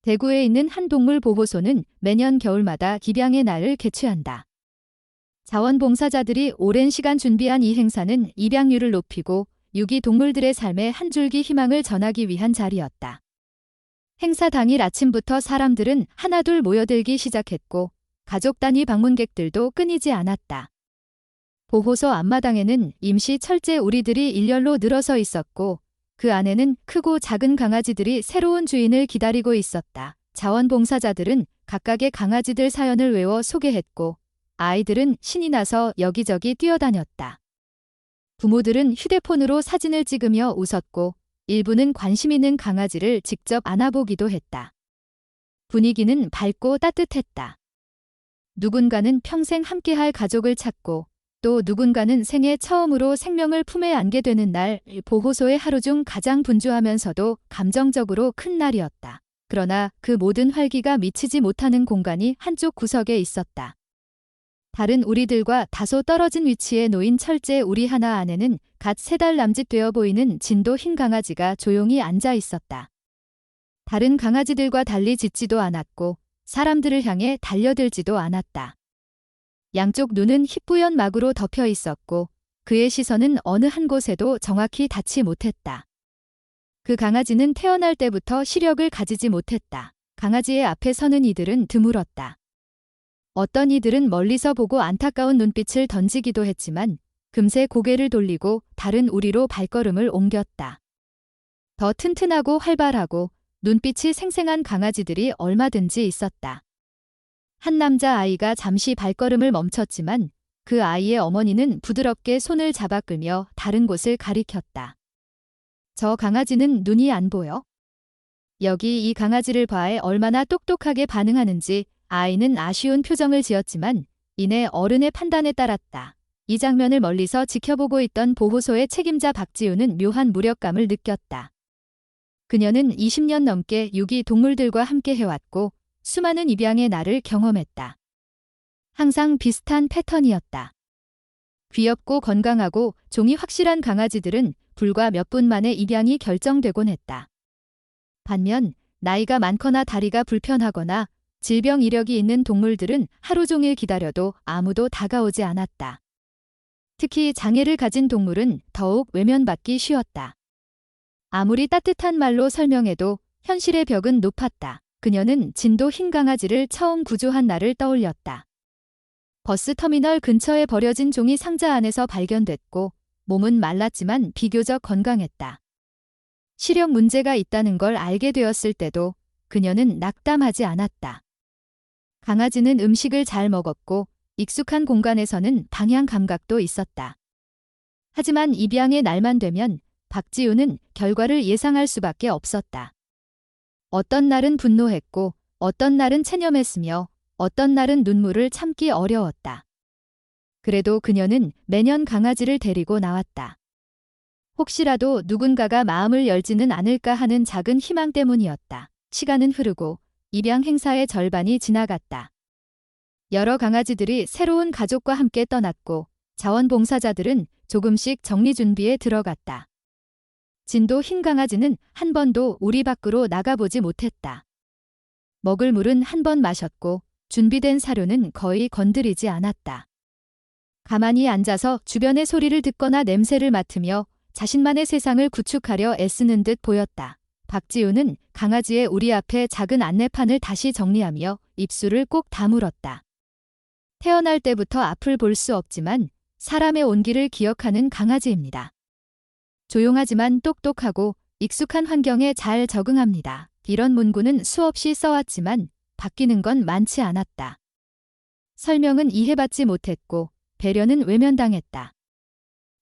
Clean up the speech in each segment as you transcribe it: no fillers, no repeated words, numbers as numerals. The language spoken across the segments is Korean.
대구에 있는 한 동물 보호소는 매년 겨울마다 입양의 날을 개최한다. 자원봉사자들이 오랜 시간 준비한 이 행사는 입양률을 높이고 유기 동물들의 삶에 한 줄기 희망을 전하기 위한 자리였다. 행사 당일 아침부터 사람들은 하나둘 모여들기 시작했고 가족 단위 방문객들도 끊이지 않았다. 보호소 앞마당에는 임시 철제 우리들이 일렬로 늘어서 있었고 그 안에는 크고 작은 강아지들이 새로운 주인을 기다리고 있었다. 자원봉사자들은 각각의 강아지들 사연을 외워 소개했고 아이들은 신이 나서 여기저기 뛰어다녔다. 부모들은 휴대폰으로 사진을 찍으며 웃었고 일부는 관심 있는 강아지를 직접 안아보기도 했다. 분위기는 밝고 따뜻했다. 누군가는 평생 함께할 가족을 찾고 또 누군가는 생애 처음으로 생명을 품에 안게 되는 날, 보호소의 하루 중 가장 분주하면서도 감정적으로 큰 날이었다. 그러나 그 모든 활기가 미치지 못하는 공간이 한쪽 구석에 있었다. 다른 우리들과 다소 떨어진 위치에 놓인 철제 우리 하나 안에는 갓 3달 남짓 되어 보이는 진도 흰 강아지가 조용히 앉아 있었다. 다른 강아지들과 달리 짖지도 않았고 사람들을 향해 달려들지도 않았다. 양쪽 눈은 희뿌연 막으로 덮여 있었고 그의 시선은 어느 한 곳에도 정확히 닿지 못했다. 그 강아지는 태어날 때부터 시력을 가지지 못했다. 강아지의 앞에 서는 이들은 드물었다. 어떤 이들은 멀리서 보고 안타까운 눈빛을 던지기도 했지만 금세 고개를 돌리고 다른 우리로 발걸음을 옮겼다. 더 튼튼하고 활발하고 눈빛이 생생한 강아지들이 얼마든지 있었다. 한 남자아이가 잠시 발걸음을 멈췄지만 그 아이의 어머니는 부드럽게 손을 잡아 끌며 다른 곳을 가리켰다. 저 강아지는 눈이 안 보여? 여기 이 강아지를 봐에 얼마나 똑똑하게 반응하는지 아이는 아쉬운 표정을 지었지만 이내 어른의 판단에 따랐다. 이 장면을 멀리서 지켜보고 있던 보호소의 책임자 박지우는 묘한 무력감을 느꼈다. 그녀는 20년 넘게 유기 동물들과 함께 해왔고 수많은 입양의 날을 경험했다. 항상 비슷한 패턴이었다. 귀엽고 건강하고 종이 확실한 강아지들은 불과 몇 분 만에 입양이 결정되곤 했다. 반면 나이가 많거나 다리가 불편하거나 질병 이력이 있는 동물들은 하루 종일 기다려도 아무도 다가오지 않았다. 특히 장애를 가진 동물은 더욱 외면받기 쉬웠다. 아무리 따뜻한 말로 설명해도 현실의 벽은 높았다. 그녀는 진도 흰 강아지를 처음 구조한 날을 떠올렸다. 버스터미널 근처에 버려진 종이 상자 안에서 발견됐고 몸은 말랐지만 비교적 건강했다. 시력 문제가 있다는 걸 알게 되었을 때도 그녀는 낙담하지 않았다. 강아지는 음식을 잘 먹었고 익숙한 공간에서는 방향 감각도 있었다. 하지만 입양의 날만 되면 박지우는 결과를 예상할 수밖에 없었다. 어떤 날은 분노했고 어떤 날은 체념했으며 어떤 날은 눈물을 참기 어려웠다. 그래도 그녀는 매년 강아지를 데리고 나왔다. 혹시라도 누군가가 마음을 열지는 않을까 하는 작은 희망 때문이었다. 시간은 흐르고 입양 행사의 절반이 지나갔다. 여러 강아지들이 새로운 가족과 함께 떠났고 자원봉사자들은 조금씩 정리 준비에 들어갔다. 진도 흰 강아지는 한 번도 우리 밖으로 나가보지 못했다. 먹을 물은 한 번 마셨고 준비된 사료는 거의 건드리지 않았다. 가만히 앉아서 주변의 소리를 듣거나 냄새를 맡으며 자신만의 세상을 구축하려 애쓰는 듯 보였다. 박지우는 강아지의 우리 앞에 작은 안내판을 다시 정리하며 입술을 꼭 다물었다. 태어날 때부터 앞을 볼 수 없지만 사람의 온기를 기억하는 강아지입니다. 조용하지만 똑똑하고 익숙한 환경에 잘 적응합니다. 이런 문구는 수없이 써왔지만 바뀌는 건 많지 않았다. 설명은 이해받지 못했고 배려는 외면당했다.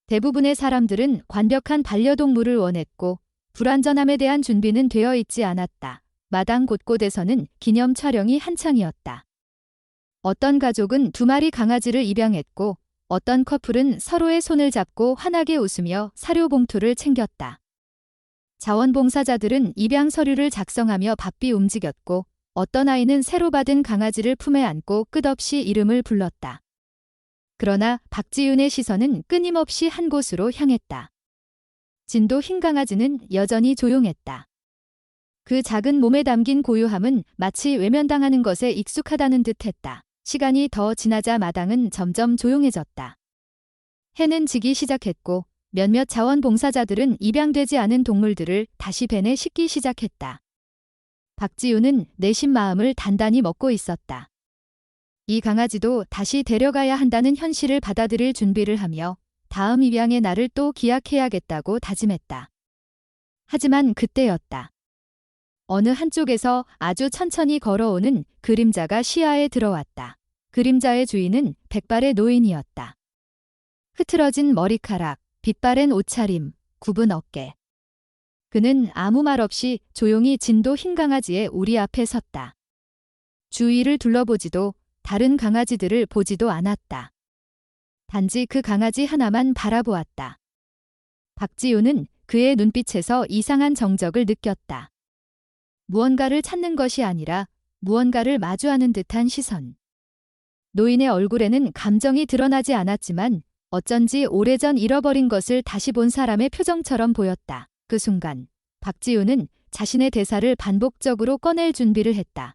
대부분의 사람들은 완벽한 반려동물을 원했고 불완전함에 대한 준비는 되어 있지 않았다. 마당 곳곳에서는 기념 촬영이 한창이었다. 어떤 가족은 2마리 강아지를 입양했고 어떤 커플은 서로의 손을 잡고 환하게 웃으며 사료 봉투를 챙겼다. 자원봉사자들은 입양 서류를 작성하며 바삐 움직였고 어떤 아이는 새로 받은 강아지를 품에 안고 끝없이 이름을 불렀다. 그러나 박지윤의 시선은 끊임없이 한 곳으로 향했다. 진도 흰 강아지는 여전히 조용했다. 그 작은 몸에 담긴 고요함은 마치 외면당하는 것에 익숙하다는 듯했다. 시간이 더 지나자 마당은 점점 조용해졌다. 해는 지기 시작했고 몇몇 자원봉사자들은 입양되지 않은 동물들을 다시 벤에 싣기 시작했다. 박지우는 내심 마음을 단단히 먹고 있었다. 이 강아지도 다시 데려가야 한다는 현실을 받아들일 준비를 하며 다음 입양의 날을 또 기약해야겠다고 다짐했다. 하지만 그때였다. 어느 한쪽에서 아주 천천히 걸어오는 그림자가 시야에 들어왔다. 그림자의 주인은 백발의 노인이었다. 흐트러진 머리카락, 빛바랜 옷차림, 굽은 어깨. 그는 아무 말 없이 조용히 진도 흰 강아지의 우리 앞에 섰다. 주위를 둘러보지도 다른 강아지들을 보지도 않았다. 단지 그 강아지 하나만 바라보았다. 박지우는 그의 눈빛에서 이상한 정적을 느꼈다. 무언가를 찾는 것이 아니라 무언가를 마주하는 듯한 시선. 노인의 얼굴에는 감정이 드러나지 않았지만 어쩐지 오래전 잃어버린 것을 다시 본 사람의 표정처럼 보였다. 그 순간 박지우는 자신의 대사를 반복적으로 꺼낼 준비를 했다.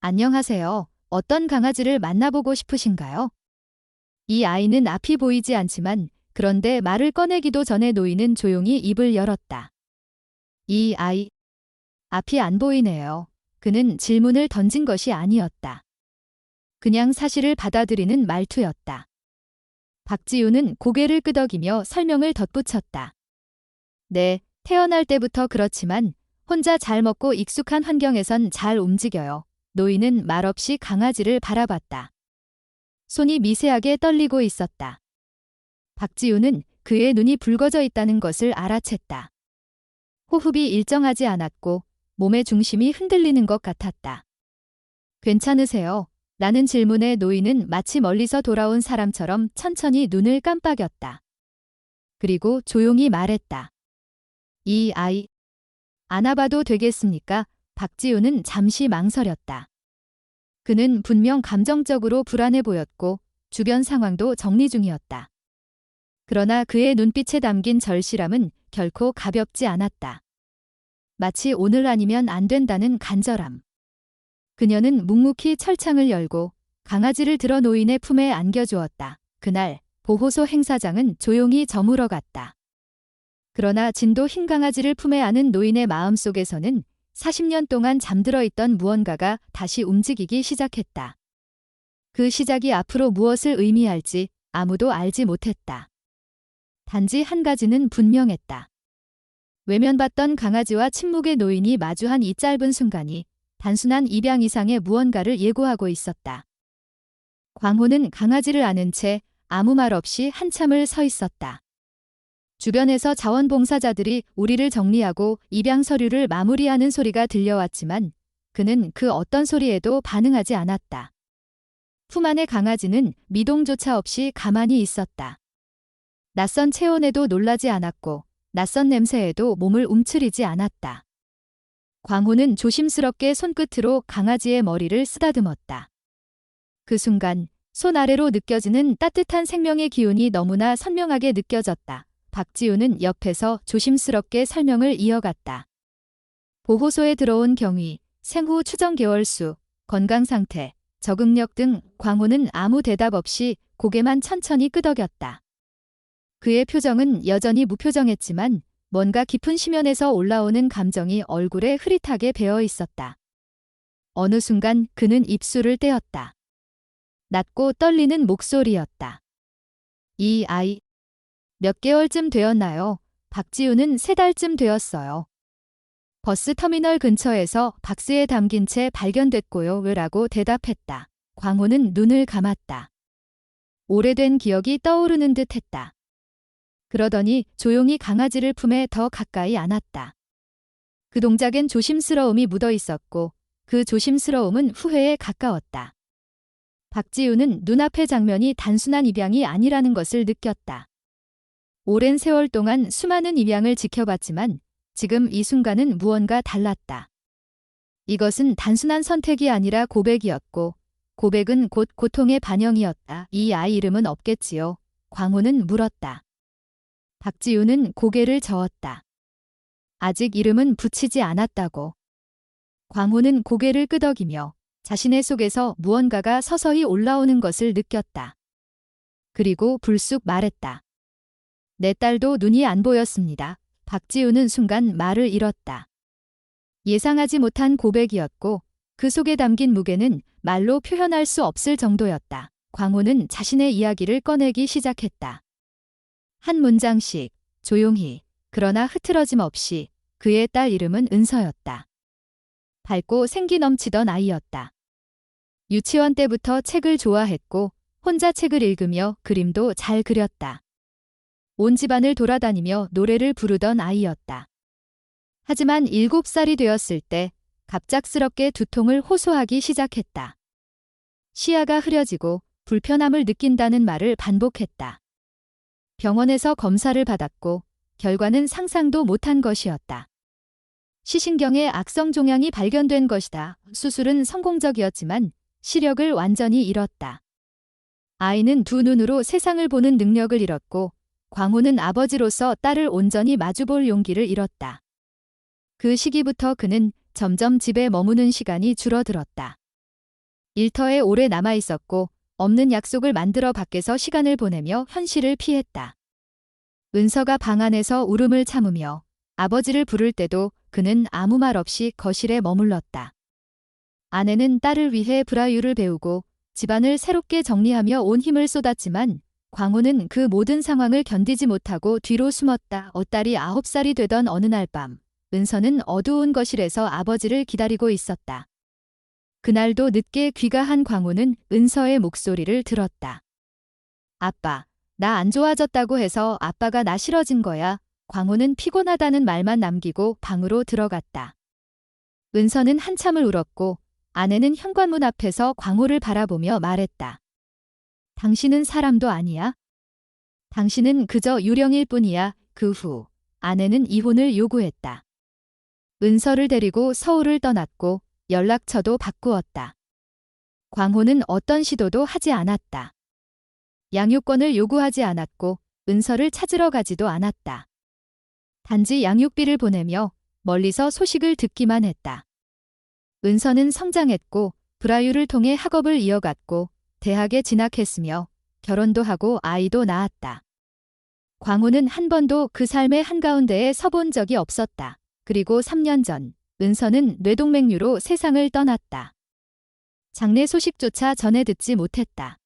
안녕하세요. 어떤 강아지를 만나보고 싶으신가요? 이 아이는 앞이 보이지 않지만 그런데 말을 꺼내기도 전에 노인은 조용히 입을 열었다. 이 아이, 앞이 안 보이네요. 그는 질문을 던진 것이 아니었다. 그냥 사실을 받아들이는 말투였다. 박지우는 고개를 끄덕이며 설명을 덧붙였다. 네, 태어날 때부터 그렇지만 혼자 잘 먹고 익숙한 환경에선 잘 움직여요. 노인은 말없이 강아지를 바라봤다. 손이 미세하게 떨리고 있었다. 박지우는 그의 눈이 붉어져 있다는 것을 알아챘다. 호흡이 일정하지 않았고 몸의 중심이 흔들리는 것 같았다. 괜찮으세요? 라는 질문에 노인은 마치 멀리서 돌아온 사람처럼 천천히 눈을 깜빡였다. 그리고 조용히 말했다. 이 아이, 안아봐도 되겠습니까? 박지우는 잠시 망설였다. 그는 분명 감정적으로 불안해 보였고 주변 상황도 정리 중이었다. 그러나 그의 눈빛에 담긴 절실함은 결코 가볍지 않았다. 마치 오늘 아니면 안 된다는 간절함. 그녀는 묵묵히 철창을 열고 강아지를 들어 노인의 품에 안겨주었다. 그날 보호소 행사장은 조용히 저물어갔다. 그러나 진도 흰 강아지를 품에 안은 노인의 마음속에서는 40년 동안 잠들어 있던 무언가가 다시 움직이기 시작했다. 그 시작이 앞으로 무엇을 의미할지 아무도 알지 못했다. 단지 한 가지는 분명했다. 외면받던 강아지와 침묵의 노인이 마주한 이 짧은 순간이 단순한 입양 이상의 무언가를 예고하고 있었다. 광호는 강아지를 안은 채 아무 말 없이 한참을 서 있었다. 주변에서 자원봉사자들이 우리를 정리하고 입양 서류를 마무리하는 소리가 들려왔지만 그는 그 어떤 소리에도 반응하지 않았다. 품 안의 강아지는 미동조차 없이 가만히 있었다. 낯선 체온에도 놀라지 않았고 낯선 냄새에도 몸을 움츠리지 않았다. 광호는 조심스럽게 손끝으로 강아지의 머리를 쓰다듬었다. 그 순간 손 아래로 느껴지는 따뜻한 생명의 기운이 너무나 선명하게 느껴졌다. 박지우는 옆에서 조심스럽게 설명을 이어갔다. 보호소에 들어온 경위, 생후 추정 개월수, 건강 상태, 적응력 등 광호는 아무 대답 없이 고개만 천천히 끄덕였다. 그의 표정은 여전히 무표정했지만 뭔가 깊은 심연에서 올라오는 감정이 얼굴에 흐릿하게 배어 있었다. 어느 순간 그는 입술을 떼었다. 낮고 떨리는 목소리였다. 이 아이, 몇 개월쯤 되었나요? 박지우는 3달쯤 되었어요. 버스 터미널 근처에서 박스에 담긴 채 발견됐고요. 라고 대답했다. 광호는 눈을 감았다. 오래된 기억이 떠오르는 듯 했다. 그러더니 조용히 강아지를 품에 더 가까이 안았다. 그 동작엔 조심스러움이 묻어 있었고 그 조심스러움은 후회에 가까웠다. 박지우는 눈앞의 장면이 단순한 입양이 아니라는 것을 느꼈다. 오랜 세월 동안 수많은 입양을 지켜봤지만 지금 이 순간은 무언가 달랐다. 이것은 단순한 선택이 아니라 고백이었고 고백은 곧 고통의 반영이었다. 이 아이 이름은 없겠지요? 광호는 물었다. 박지우는 고개를 저었다. 아직 이름은 붙이지 않았다고. 광호는 고개를 끄덕이며 자신의 속에서 무언가가 서서히 올라오는 것을 느꼈다. 그리고 불쑥 말했다. 내 딸도 눈이 안 보였습니다. 박지우는 순간 말을 잃었다. 예상하지 못한 고백이었고 그 속에 담긴 무게는 말로 표현할 수 없을 정도였다. 광호는 자신의 이야기를 꺼내기 시작했다. 한 문장씩 조용히 그러나 흐트러짐 없이 그의 딸 이름은 은서였다. 밝고 생기 넘치던 아이였다. 유치원 때부터 책을 좋아했고 혼자 책을 읽으며 그림도 잘 그렸다. 온 집안을 돌아다니며 노래를 부르던 아이였다. 하지만 7살이 되었을 때 갑작스럽게 두통을 호소하기 시작했다. 시야가 흐려지고 불편함을 느낀다는 말을 반복했다. 병원에서 검사를 받았고 결과는 상상도 못한 것이었다. 시신경의 악성 종양이 발견된 것이다. 수술은 성공적이었지만 시력을 완전히 잃었다. 아이는 두 눈으로 세상을 보는 능력을 잃었고 광호는 아버지로서 딸을 온전히 마주볼 용기를 잃었다. 그 시기부터 그는 점점 집에 머무는 시간이 줄어들었다. 일터에 오래 남아 있었고 없는 약속을 만들어 밖에서 시간을 보내며 현실을 피했다. 은서가 방 안에서 울음을 참으며 아버지를 부를 때도 그는 아무 말 없이 거실에 머물렀다. 아내는 딸을 위해 브라유를 배우고 집안을 새롭게 정리하며 온 힘을 쏟았지만 광호는 그 모든 상황을 견디지 못하고 뒤로 숨었다. 딸이 9살이 되던 어느 날 밤, 은서는 어두운 거실에서 아버지를 기다리고 있었다. 그날도 늦게 귀가한 광호는 은서의 목소리를 들었다. 아빠, 나 안 좋아졌다고 해서 아빠가 나 싫어진 거야. 광호는 피곤하다는 말만 남기고 방으로 들어갔다. 은서는 한참을 울었고 아내는 현관문 앞에서 광호를 바라보며 말했다. 당신은 사람도 아니야? 당신은 그저 유령일 뿐이야. 그 후 아내는 이혼을 요구했다. 은서를 데리고 서울을 떠났고 연락처도 바꾸었다. 광호는 어떤 시도도 하지 않았다. 양육권을 요구하지 않았고 은서를 찾으러 가지도 않았다. 단지 양육비를 보내며 멀리서 소식을 듣기만 했다. 은서는 성장했고 브라유를 통해 학업을 이어갔고 대학에 진학했으며 결혼도 하고 아이도 낳았다. 광호는 한 번도 그 삶의 한가운데에 서본 적이 없었다. 그리고 3년 전 은서는 뇌동맥류로 세상을 떠났다. 장례 소식조차 전해 듣지 못했다.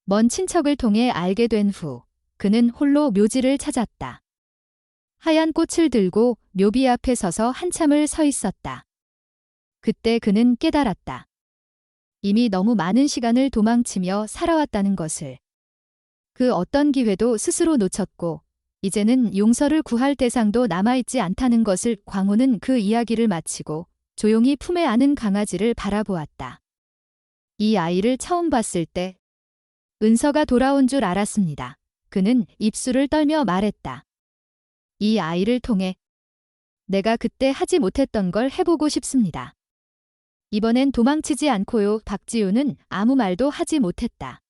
먼 친척을 통해 알게 된 후 그는 홀로 묘지를 찾았다. 하얀 꽃을 들고 묘비 앞에 서서 한참을 서 있었다. 그때 그는 깨달았다. 이미 너무 많은 시간을 도망치며 살아왔다는 것을. 그 어떤 기회도 스스로 놓쳤고 이제는 용서를 구할 대상도 남아있지 않다는 것을. 광호는 그 이야기를 마치고 조용히 품에 안은 강아지를 바라보았다. 이 아이를 처음 봤을 때 은서가 돌아온 줄 알았습니다. 그는 입술을 떨며 말했다. 이 아이를 통해 내가 그때 하지 못했던 걸 해보고 싶습니다. 이번엔 도망치지 않고요. 박지우는 아무 말도 하지 못했다.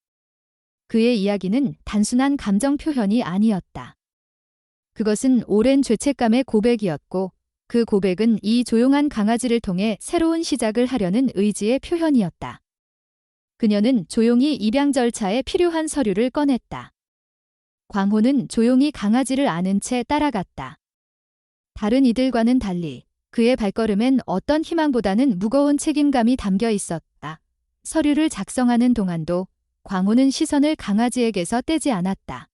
그의 이야기는 단순한 감정 표현이 아니었다. 그것은 오랜 죄책감의 고백이었고 그 고백은 이 조용한 강아지를 통해 새로운 시작을 하려는 의지의 표현이었다. 그녀는 조용히 입양 절차에 필요한 서류를 꺼냈다. 광호는 조용히 강아지를 안은 채 따라갔다. 다른 이들과는 달리 그의 발걸음엔 어떤 희망보다는 무거운 책임감이 담겨 있었다. 서류를 작성하는 동안도 광호는 시선을 강아지에게서 떼지 않았다.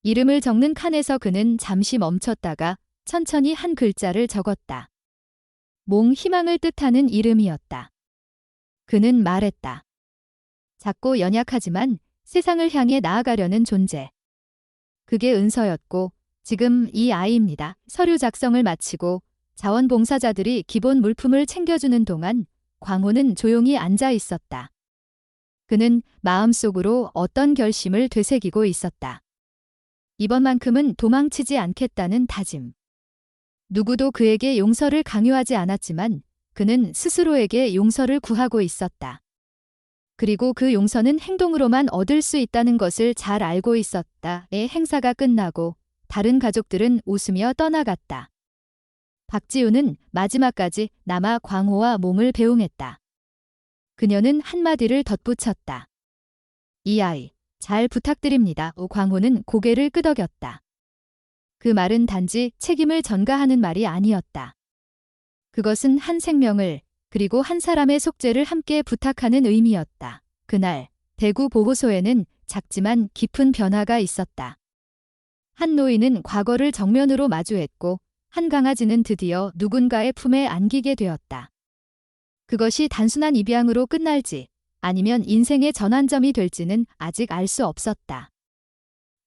이름을 적는 칸에서 그는 잠시 멈췄다가 천천히 한 글자를 적었다. 몽 희망을 뜻하는 이름이었다. 그는 말했다. 작고 연약하지만 세상을 향해 나아가려는 존재. 그게 은서였고 지금 이 아이입니다. 서류 작성을 마치고 자원봉사자들이 기본 물품을 챙겨주는 동안 광호는 조용히 앉아 있었다. 그는 마음속으로 어떤 결심을 되새기고 있었다. 이번만큼은 도망치지 않겠다는 다짐. 누구도 그에게 용서를 강요하지 않았지만 그는 스스로에게 용서를 구하고 있었다. 그리고 그 용서는 행동으로만 얻을 수 있다는 것을 잘 알고 있었다. 행사가 끝나고 다른 가족들은 웃으며 떠나갔다. 박지우는 마지막까지 남아 광호와 몽을 배웅했다. 그녀는 한마디를 덧붙였다. 이 아이, 잘 부탁드립니다. 광호는 고개를 끄덕였다. 그 말은 단지 책임을 전가하는 말이 아니었다. 그것은 한 생명을, 그리고 한 사람의 속죄를 함께 부탁하는 의미였다. 그날 대구 보호소에는 작지만 깊은 변화가 있었다. 한 노인은 과거를 정면으로 마주했고 한 강아지는 드디어 누군가의 품에 안기게 되었다. 그것이 단순한 입양으로 끝날지 아니면 인생의 전환점이 될지는 아직 알 수 없었다.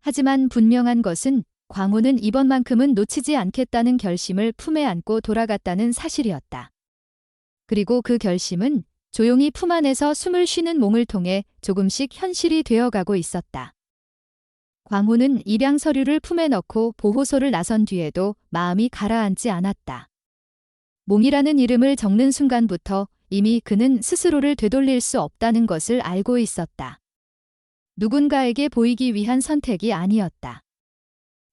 하지만 분명한 것은 광호는 이번만큼은 놓치지 않겠다는 결심을 품에 안고 돌아갔다는 사실이었다. 그리고 그 결심은 조용히 품 안에서 숨을 쉬는 몽을 통해 조금씩 현실이 되어가고 있었다. 광호는 입양 서류를 품에 넣고 보호소를 나선 뒤에도 마음이 가라앉지 않았다. 몽이라는 이름을 적는 순간부터 이미 그는 스스로를 되돌릴 수 없다는 것을 알고 있었다. 누군가에게 보이기 위한 선택이 아니었다.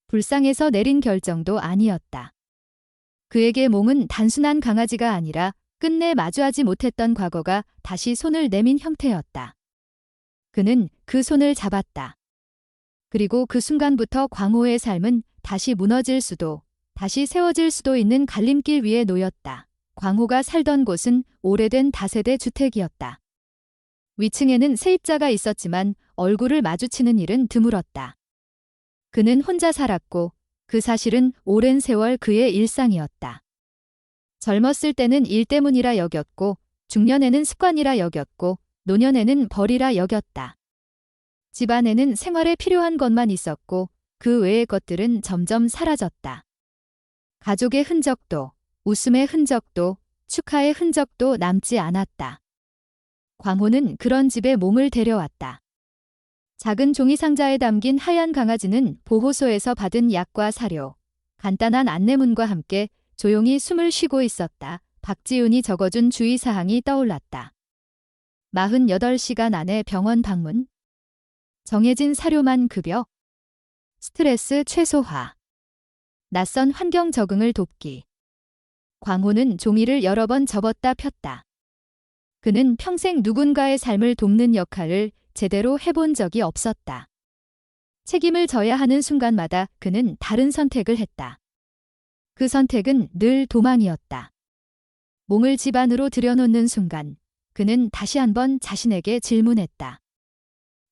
불쌍해서 내린 결정도 아니었다. 그에게 몽은 단순한 강아지가 아니라 끝내 마주하지 못했던 과거가 다시 손을 내민 형태였다. 그는 그 손을 잡았다. 그리고 그 순간부터 광호의 삶은 다시 무너질 수도, 다시 세워질 수도 있는 갈림길 위에 놓였다. 광호가 살던 곳은 오래된 다세대 주택이었다. 위층에는 세입자가 있었지만 얼굴을 마주치는 일은 드물었다. 그는 혼자 살았고 그 사실은 오랜 세월 그의 일상이었다. 젊었을 때는 일 때문이라 여겼고 중년에는 습관이라 여겼고 노년에는 벌이라 여겼다. 집안에는 생활에 필요한 것만 있었고 그 외의 것들은 점점 사라졌다. 가족의 흔적도, 웃음의 흔적도, 축하의 흔적도 남지 않았다. 광호는 그런 집에 몽을 데려왔다. 작은 종이 상자에 담긴 하얀 강아지는 보호소에서 받은 약과 사료, 간단한 안내문과 함께 조용히 숨을 쉬고 있었다. 박지훈이 적어준 주의사항이 떠올랐다. 48시간 안에 병원 방문, 정해진 사료만 급여, 스트레스 최소화, 낯선 환경 적응을 돕기. 광호는 종이를 여러 번 접었다 폈다. 그는 평생 누군가의 삶을 돕는 역할을 제대로 해본 적이 없었다. 책임을 져야 하는 순간마다 그는 다른 선택을 했다. 그 선택은 늘 도망이었다. 몽을 집 안으로 들여놓는 순간 그는 다시 한번 자신에게 질문했다.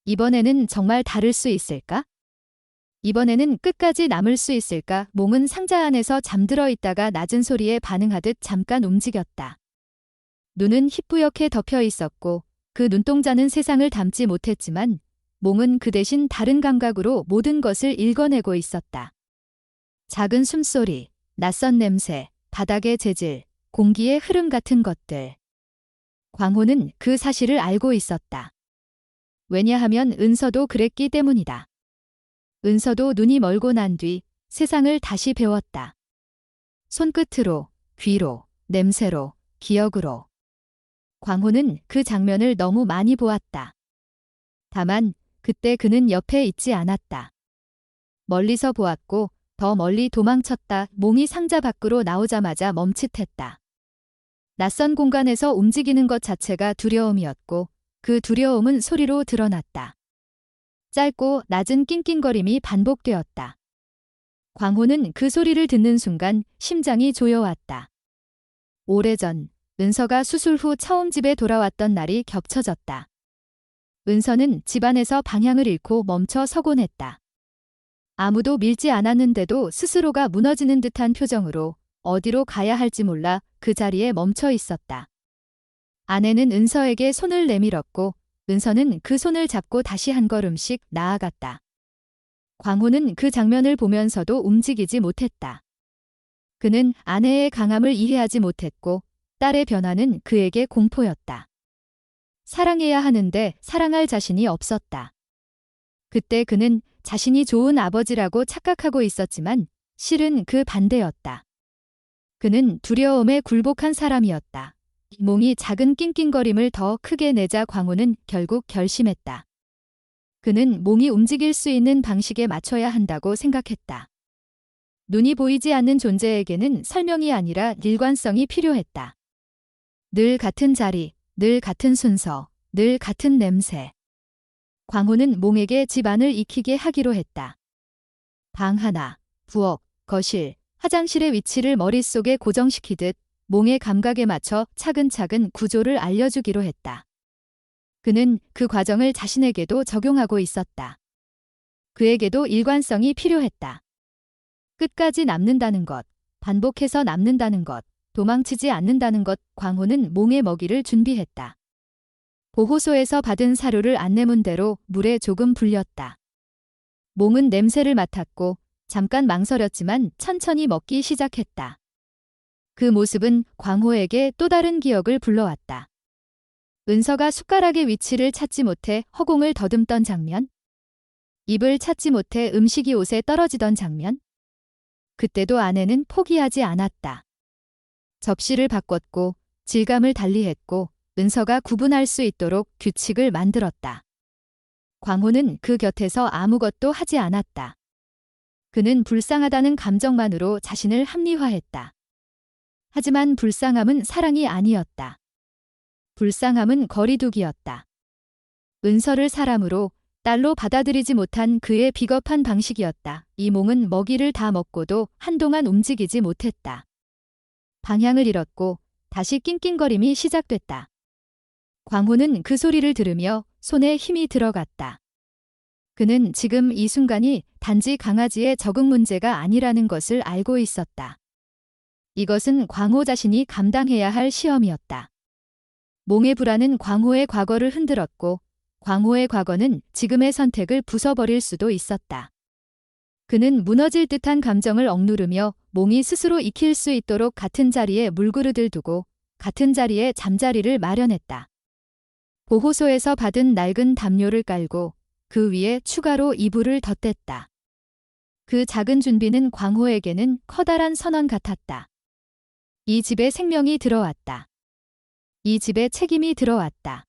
이번에는 정말 다를 수 있을까? 이번에는 끝까지 남을 수 있을까? 몽은 상자 안에서 잠들어 있다가 낮은 소리에 반응하듯 잠깐 움직였다. 눈은 희뿌옇게 덮여 있었고 그 눈동자는 세상을 담지 못했지만 몽은 그 대신 다른 감각으로 모든 것을 읽어내고 있었다. 작은 숨소리, 낯선 냄새, 바닥의 재질, 공기의 흐름 같은 것들. 광호는 그 사실을 알고 있었다. 왜냐하면 은서도 그랬기 때문이다. 은서도 눈이 멀고 난 뒤 세상을 다시 배웠다. 손끝으로, 귀로, 냄새로, 기억으로. 광호는 그 장면을 너무 많이 보았다. 다만 그때 그는 옆에 있지 않았다. 멀리서 보았고 더 멀리 도망쳤다. 몽이 상자 밖으로 나오자마자 멈칫했다. 낯선 공간에서 움직이는 것 자체가 두려움이었고 그 두려움은 소리로 드러났다. 짧고 낮은 낑낑거림이 반복되었다. 광호는 그 소리를 듣는 순간 심장이 조여왔다. 오래전 은서가 수술 후 처음 집에 돌아왔던 날이 겹쳐졌다. 은서는 집안에서 방향을 잃고 멈춰 서곤 했다. 아무도 밀지 않았는데도 스스로가 무너지는 듯한 표정으로 어디로 가야 할지 몰라 그 자리에 멈춰 있었다. 아내는 은서에게 손을 내밀었고 은서는 그 손을 잡고 다시 한 걸음씩 나아갔다. 광호는 그 장면을 보면서도 움직이지 못했다. 그는 아내의 강함을 이해하지 못했고 딸의 변화는 그에게 공포였다. 사랑해야 하는데 사랑할 자신이 없었다. 그때 그는 자신이 좋은 아버지라고 착각하고 있었지만 실은 그 반대였다. 그는 두려움에 굴복한 사람이었다. 몽이 작은 낑낑거림을 더 크게 내자 광호는 결국 결심했다. 그는 몽이 움직일 수 있는 방식에 맞춰야 한다고 생각했다. 눈이 보이지 않는 존재에게는 설명이 아니라 일관성이 필요했다. 늘 같은 자리, 늘 같은 순서, 늘 같은 냄새. 광호는 몽에게 집 안을 익히게 하기로 했다. 방 하나, 부엌, 거실, 화장실의 위치를 머릿속에 고정시키듯 몽의 감각에 맞춰 차근차근 구조를 알려주기로 했다. 그는 그 과정을 자신에게도 적용하고 있었다. 그에게도 일관성이 필요했다. 끝까지 남는다는 것, 반복해서 남는다는 것, 도망치지 않는다는 것. 광호는 몽의 먹이를 준비했다. 보호소에서 받은 사료를 안내문대로 물에 조금 불렸다. 몽은 냄새를 맡았고 잠깐 망설였지만 천천히 먹기 시작했다. 그 모습은 광호에게 또 다른 기억을 불러왔다. 은서가 숟가락의 위치를 찾지 못해 허공을 더듬던 장면? 입을 찾지 못해 음식이 옷에 떨어지던 장면? 그때도 아내는 포기하지 않았다. 접시를 바꿨고 질감을 달리했고 은서가 구분할 수 있도록 규칙을 만들었다. 광호는 그 곁에서 아무것도 하지 않았다. 그는 불쌍하다는 감정만으로 자신을 합리화했다. 하지만 불쌍함은 사랑이 아니었다. 불쌍함은 거리두기였다. 은서를 사람으로, 딸로 받아들이지 못한 그의 비겁한 방식이었다. 이몽은 먹이를 다 먹고도 한동안 움직이지 못했다. 방향을 잃었고 다시 낑낑거림이 시작됐다. 광호는 그 소리를 들으며 손에 힘이 들어갔다. 그는 지금 이 순간이 단지 강아지의 적응 문제가 아니라는 것을 알고 있었다. 이것은 광호 자신이 감당해야 할 시험이었다. 몽의 불안은 광호의 과거를 흔들었고 광호의 과거는 지금의 선택을 부숴버릴 수도 있었다. 그는 무너질 듯한 감정을 억누르며 몽이 스스로 익힐 수 있도록 같은 자리에 물그릇을 두고 같은 자리에 잠자리를 마련했다. 보호소에서 받은 낡은 담요를 깔고 그 위에 추가로 이불을 덧댔다. 그 작은 준비는 광호에게는 커다란 선언 같았다. 이 집에 생명이 들어왔다. 이 집에 책임이 들어왔다.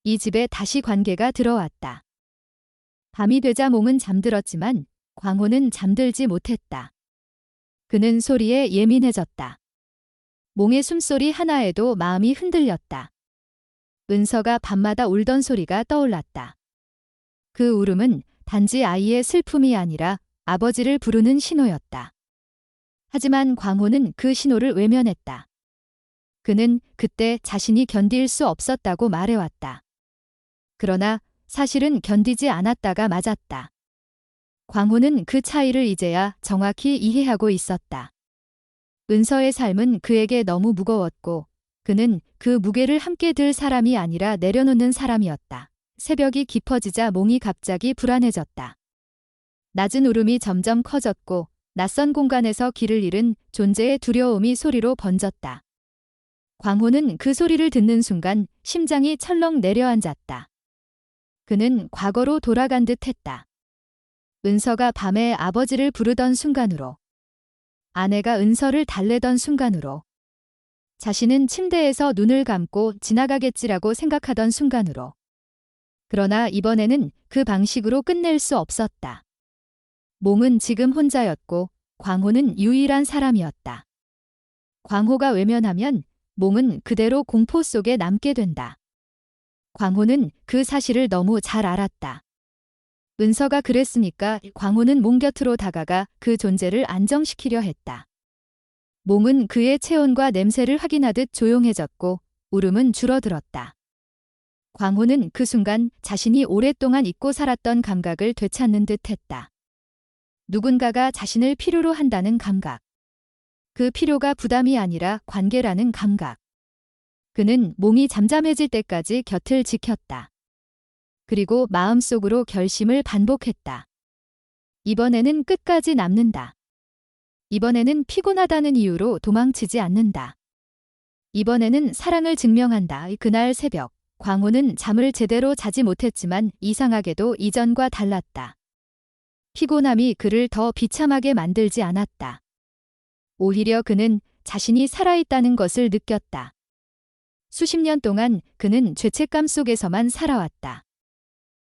이 집에 다시 관계가 들어왔다. 밤이 되자 몽은 잠들었지만 광호는 잠들지 못했다. 그는 소리에 예민해졌다. 몽의 숨소리 하나에도 마음이 흔들렸다. 은서가 밤마다 울던 소리가 떠올랐다. 그 울음은 단지 아이의 슬픔이 아니라 아버지를 부르는 신호였다. 하지만 광호는 그 신호를 외면했다. 그는 그때 자신이 견딜 수 없었다고 말해왔다. 그러나 사실은 견디지 않았다가 맞았다. 광호는 그 차이를 이제야 정확히 이해하고 있었다. 은서의 삶은 그에게 너무 무거웠고 그는 그 무게를 함께 들 사람이 아니라 내려놓는 사람이었다. 새벽이 깊어지자 몽이 갑자기 불안해졌다. 낮은 울음이 점점 커졌고 낯선 공간에서 길을 잃은 존재의 두려움이 소리로 번졌다. 광호는 그 소리를 듣는 순간 심장이 철렁 내려앉았다. 그는 과거로 돌아간 듯 했다. 은서가 밤에 아버지를 부르던 순간으로, 아내가 은서를 달래던 순간으로, 자신은 침대에서 눈을 감고 지나가겠지라고 생각하던 순간으로. 그러나 이번에는 그 방식으로 끝낼 수 없었다. 몽은 지금 혼자였고 광호는 유일한 사람이었다. 광호가 외면하면 몽은 그대로 공포 속에 남게 된다. 광호는 그 사실을 너무 잘 알았다. 은서가 그랬으니까 광호는 몽 곁으로 다가가 그 존재를 안정시키려 했다. 몽은 그의 체온과 냄새를 확인하듯 조용해졌고 울음은 줄어들었다. 광호는 그 순간 자신이 오랫동안 잊고 살았던 감각을 되찾는 듯 했다. 누군가가 자신을 필요로 한다는 감각. 그 필요가 부담이 아니라 관계라는 감각. 그는 몽이 잠잠해질 때까지 곁을 지켰다. 그리고 마음속으로 결심을 반복했다. 이번에는 끝까지 남는다. 이번에는 피곤하다는 이유로 도망치지 않는다. 이번에는 사랑을 증명한다. 그날 새벽, 광호는 잠을 제대로 자지 못했지만 이상하게도 이전과 달랐다. 피곤함이 그를 더 비참하게 만들지 않았다. 오히려 그는 자신이 살아있다는 것을 느꼈다. 수십 년 동안 그는 죄책감 속에서만 살아왔다.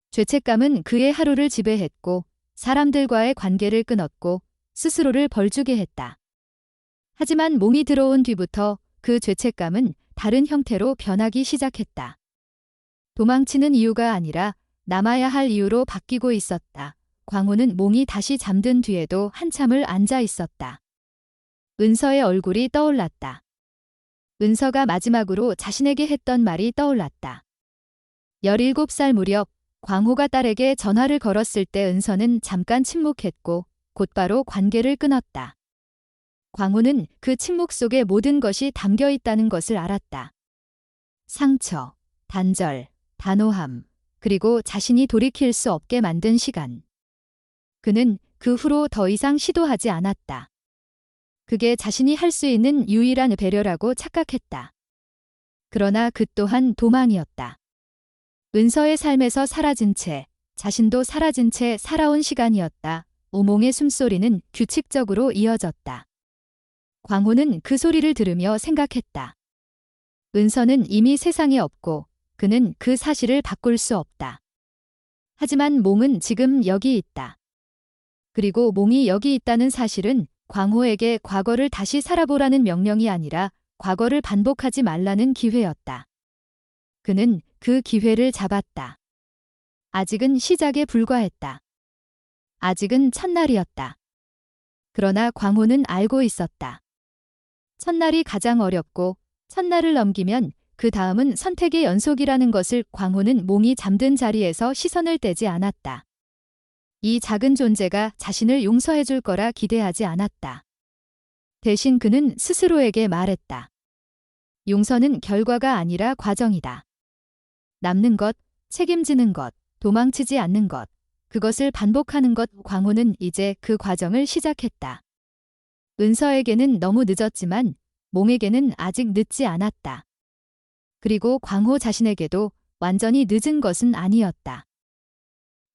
죄책감은 그의 하루를 지배했고 사람들과의 관계를 끊었고 스스로를 벌주게 했다. 하지만 몽이 들어온 뒤부터 그 죄책감은 다른 형태로 변하기 시작했다. 도망치는 이유가 아니라 남아야 할 이유로 바뀌고 있었다. 광호는 몽이 다시 잠든 뒤에도 한참을 앉아 있었다. 은서의 얼굴이 떠올랐다. 은서가 마지막으로 자신에게 했던 말이 떠올랐다. 17살 무렵 광호가 딸에게 전화를 걸었을 때 은서는 잠깐 침묵했고 곧바로 관계를 끊었다. 광호는 그 침묵 속에 모든 것이 담겨 있다는 것을 알았다. 상처, 단절, 단호함, 그리고 자신이 돌이킬 수 없게 만든 시간. 그는 그 후로 더 이상 시도하지 않았다. 그게 자신이 할 수 있는 유일한 배려라고 착각했다. 그러나 그 또한 도망이었다. 은서의 삶에서 사라진 채, 자신도 사라진 채 살아온 시간이었다. 오몽의 숨소리는 규칙적으로 이어졌다. 광호는 그 소리를 들으며 생각했다. 은서는 이미 세상에 없고 그는 그 사실을 바꿀 수 없다. 하지만 몽은 지금 여기 있다. 그리고 몽이 여기 있다는 사실은 광호에게 과거를 다시 살아보라는 명령이 아니라 과거를 반복하지 말라는 기회였다. 그는 그 기회를 잡았다. 아직은 시작에 불과했다. 아직은 첫날이었다. 그러나 광호는 알고 있었다. 첫날이 가장 어렵고 첫날을 넘기면 그 다음은 선택의 연속이라는 것을 광호는 몽이 잠든 자리에서 시선을 떼지 않았다. 이 작은 존재가 자신을 용서해 줄 거라 기대하지 않았다. 대신 그는 스스로에게 말했다. 용서는 결과가 아니라 과정이다. 남는 것, 책임지는 것, 도망치지 않는 것, 그것을 반복하는 것. 광호는 이제 그 과정을 시작했다. 은서에게는 너무 늦었지만 몽에게는 아직 늦지 않았다. 그리고 광호 자신에게도 완전히 늦은 것은 아니었다.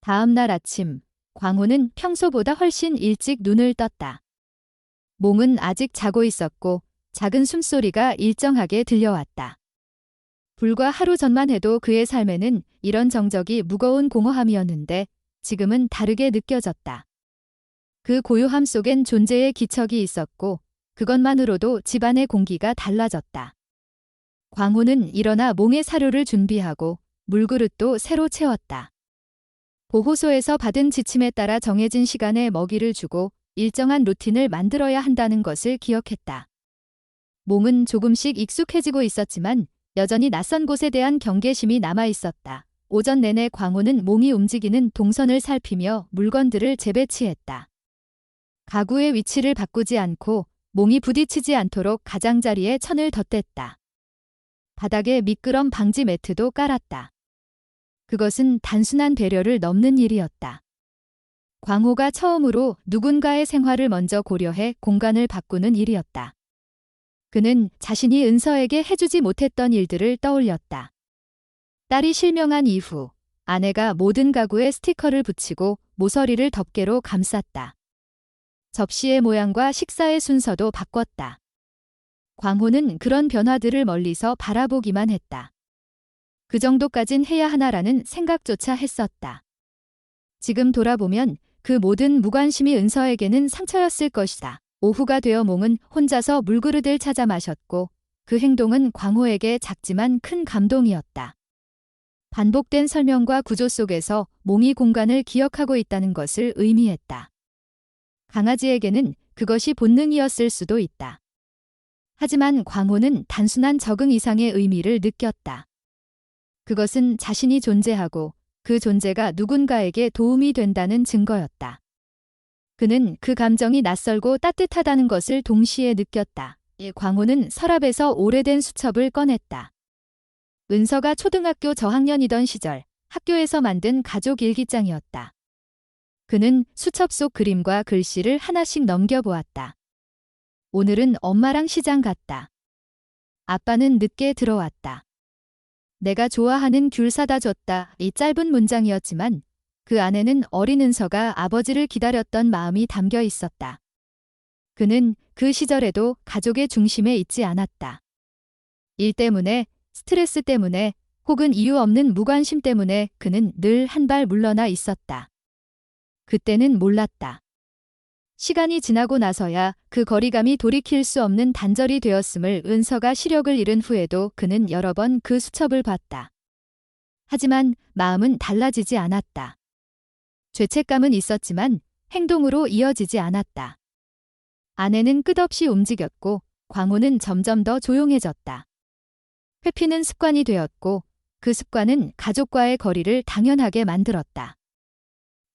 다음 날 아침, 광호는 평소보다 훨씬 일찍 눈을 떴다. 몽은 아직 자고 있었고 작은 숨소리가 일정하게 들려왔다. 불과 하루 전만 해도 그의 삶에는 이런 정적이 무거운 공허함이었는데 지금은 다르게 느껴졌다. 그 고요함 속엔 존재의 기척이 있었고 그것만으로도 집안의 공기가 달라졌다. 광호는 일어나 몽의 사료를 준비하고 물그릇도 새로 채웠다. 보호소에서 받은 지침에 따라 정해진 시간에 먹이를 주고 일정한 루틴을 만들어야 한다는 것을 기억했다. 몽은 조금씩 익숙해지고 있었지만 여전히 낯선 곳에 대한 경계심이 남아 있었다. 오전 내내 광호는 몽이 움직이는 동선을 살피며 물건들을 재배치했다. 가구의 위치를 바꾸지 않고 몽이 부딪히지 않도록 가장자리에 천을 덧댔다. 바닥에 미끄럼 방지 매트도 깔았다. 그것은 단순한 배려를 넘는 일이었다. 광호가 처음으로 누군가의 생활을 먼저 고려해 공간을 바꾸는 일이었다. 그는 자신이 은서에게 해주지 못했던 일들을 떠올렸다. 딸이 실명한 이후 아내가 모든 가구에 스티커를 붙이고 모서리를 덮개로 감쌌다. 접시의 모양과 식사의 순서도 바꿨다. 광호는 그런 변화들을 멀리서 바라보기만 했다. 그 정도까진 해야 하나라는 생각조차 했었다. 지금 돌아보면 그 모든 무관심이 은서에게는 상처였을 것이다. 오후가 되어 몽은 혼자서 물그릇을 찾아 마셨고 그 행동은 광호에게 작지만 큰 감동이었다. 반복된 설명과 구조 속에서 몽이 공간을 기억하고 있다는 것을 의미했다. 강아지에게는 그것이 본능이었을 수도 있다. 하지만 광호는 단순한 적응 이상의 의미를 느꼈다. 그것은 자신이 존재하고 그 존재가 누군가에게 도움이 된다는 증거였다. 그는 그 감정이 낯설고 따뜻하다는 것을 동시에 느꼈다. 광호는 서랍에서 오래된 수첩을 꺼냈다. 은서가 초등학교 저학년이던 시절 학교에서 만든 가족 일기장이었다. 그는 수첩 속 그림과 글씨를 하나씩 넘겨보았다. 오늘은 엄마랑 시장 갔다. 아빠는 늦게 들어왔다. 내가 좋아하는 귤 사다 줬다. 이 짧은 문장이었지만 그 안에는 어린 은서가 아버지를 기다렸던 마음이 담겨 있었다. 그는 그 시절에도 가족의 중심에 있지 않았다. 일 때문에, 스트레스 때문에, 혹은 이유 없는 무관심 때문에 그는 늘 한 발 물러나 있었다. 그때는 몰랐다. 시간이 지나고 나서야 그 거리감이 돌이킬 수 없는 단절이 되었음을 은서가 시력을 잃은 후에도 그는 여러 번 그 수첩을 봤다. 하지만 마음은 달라지지 않았다. 죄책감은 있었지만 행동으로 이어지지 않았다. 아내는 끝없이 움직였고 광호는 점점 더 조용해졌다. 회피는 습관이 되었고 그 습관은 가족과의 거리를 당연하게 만들었다.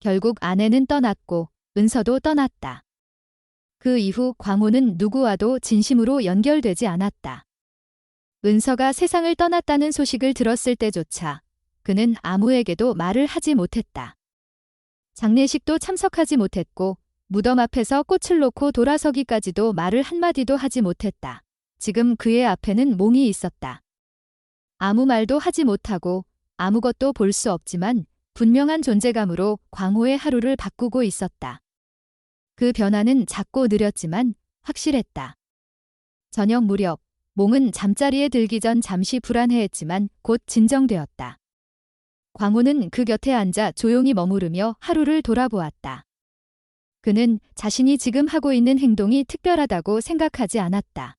결국 아내는 떠났고 은서도 떠났다. 그 이후 광호는 누구와도 진심으로 연결되지 않았다. 은서가 세상을 떠났다는 소식을 들었을 때조차 그는 아무에게도 말을 하지 못했다. 장례식도 참석하지 못했고 무덤 앞에서 꽃을 놓고 돌아서기까지도 말을 한마디도 하지 못했다. 지금 그의 앞에는 몽이 있었다. 아무 말도 하지 못하고 아무것도 볼 수 없지만 분명한 존재감으로 광호의 하루를 바꾸고 있었다. 그 변화는 작고 느렸지만 확실했다. 저녁 무렵 몽은 잠자리에 들기 전 잠시 불안해했지만 곧 진정되었다. 광호는 그 곁에 앉아 조용히 머무르며 하루를 돌아보았다. 그는 자신이 지금 하고 있는 행동이 특별하다고 생각하지 않았다.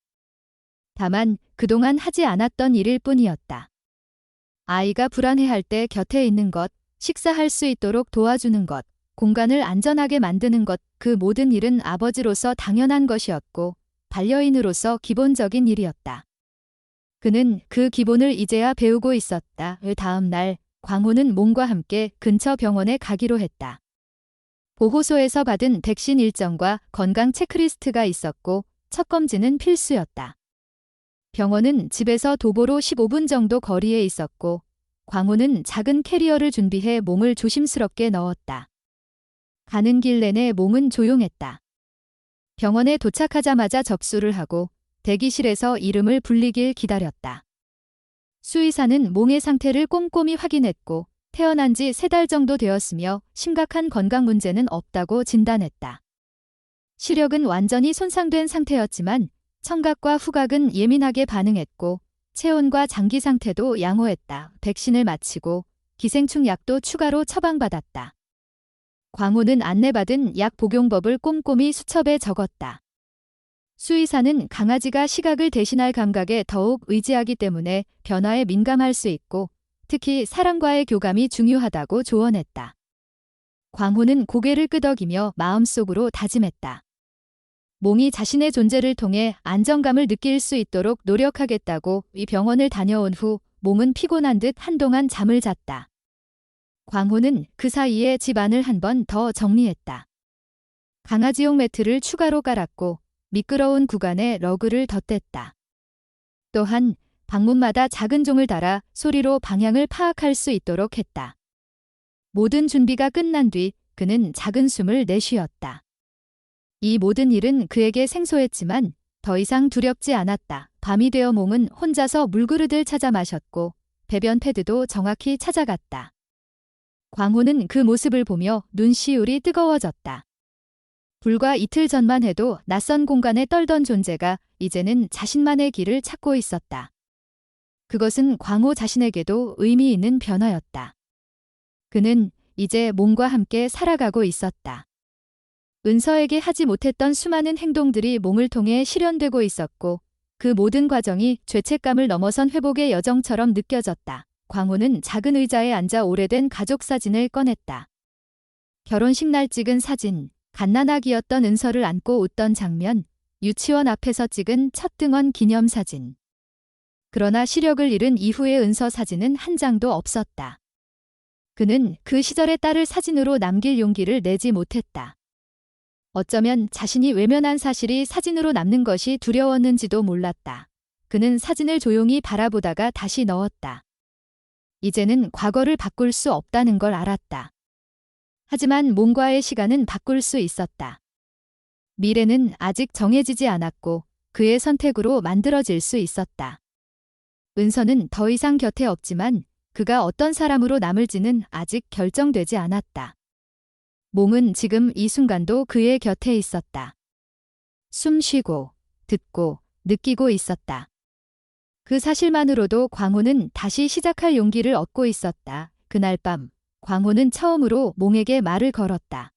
다만 그동안 하지 않았던 일일 뿐이었다. 아이가 불안해할 때 곁에 있는 것, 식사할 수 있도록 도와주는 것, 공간을 안전하게 만드는 것, 그 모든 일은 아버지로서 당연한 것이었고 반려인으로서 기본적인 일이었다. 그는 그 기본을 이제야 배우고 있었다. 다음 날 광호는 몽과 함께 근처 병원에 가기로 했다. 보호소에서 받은 백신 일정과 건강 체크리스트가 있었고 첫 검진은 필수였다. 병원은 집에서 도보로 15분 정도 거리에 있었고 광호는 작은 캐리어를 준비해 몽을 조심스럽게 넣었다. 가는 길 내내 몽은 조용했다. 병원에 도착하자마자 접수를 하고 대기실에서 이름을 불리길 기다렸다. 수의사는 몽의 상태를 꼼꼼히 확인했고 태어난 지 3달 정도 되었으며 심각한 건강 문제는 없다고 진단했다. 시력은 완전히 손상된 상태였지만 청각과 후각은 예민하게 반응했고 체온과 장기 상태도 양호했다. 백신을 마치고 기생충 약도 추가로 처방받았다. 광호는 안내받은 약 복용법을 꼼꼼히 수첩에 적었다. 수의사는 강아지가 시각을 대신할 감각에 더욱 의지하기 때문에 변화에 민감할 수 있고 특히 사람과의 교감이 중요하다고 조언했다. 광호는 고개를 끄덕이며 마음속으로 다짐했다. 몽이 자신의 존재를 통해 안정감을 느낄 수 있도록 노력하겠다고. 이 병원을 다녀온 후 몽은 피곤한 듯 한동안 잠을 잤다. 광호는 그 사이에 집안을 한 번 더 정리했다. 강아지용 매트를 추가로 깔았고 미끄러운 구간에 러그를 덧댔다. 또한 방문마다 작은 종을 달아 소리로 방향을 파악할 수 있도록 했다. 모든 준비가 끝난 뒤 그는 작은 숨을 내쉬었다. 이 모든 일은 그에게 생소했지만 더 이상 두렵지 않았다. 밤이 되어 몽은 혼자서 물그릇을 찾아 마셨고 배변 패드도 정확히 찾아갔다. 광호는 그 모습을 보며 눈시울이 뜨거워졌다. 불과 이틀 전만 해도 낯선 공간에 떨던 존재가 이제는 자신만의 길을 찾고 있었다. 그것은 광호 자신에게도 의미 있는 변화였다. 그는 이제 몽과 함께 살아가고 있었다. 은서에게 하지 못했던 수많은 행동들이 몽을 통해 실현되고 있었고 그 모든 과정이 죄책감을 넘어선 회복의 여정처럼 느껴졌다. 광호는 작은 의자에 앉아 오래된 가족 사진을 꺼냈다. 결혼식 날 찍은 사진, 갓난아기였던 은서를 안고 웃던 장면, 유치원 앞에서 찍은 첫 등원 기념사진. 그러나 시력을 잃은 이후의 은서 사진은 한 장도 없었다. 그는 그 시절의 딸을 사진으로 남길 용기를 내지 못했다. 어쩌면 자신이 외면한 사실이 사진으로 남는 것이 두려웠는지도 몰랐다. 그는 사진을 조용히 바라보다가 다시 넣었다. 이제는 과거를 바꿀 수 없다는 걸 알았다. 하지만 몽과의 시간은 바꿀 수 있었다. 미래는 아직 정해지지 않았고 그의 선택으로 만들어질 수 있었다. 은서는 더 이상 곁에 없지만 그가 어떤 사람으로 남을지는 아직 결정되지 않았다. 몽은 지금 이 순간도 그의 곁에 있었다. 숨 쉬고, 듣고, 느끼고 있었다. 그 사실만으로도 광호는 다시 시작할 용기를 얻고 있었다. 그날 밤, 광호는 처음으로 몽에게 말을 걸었다.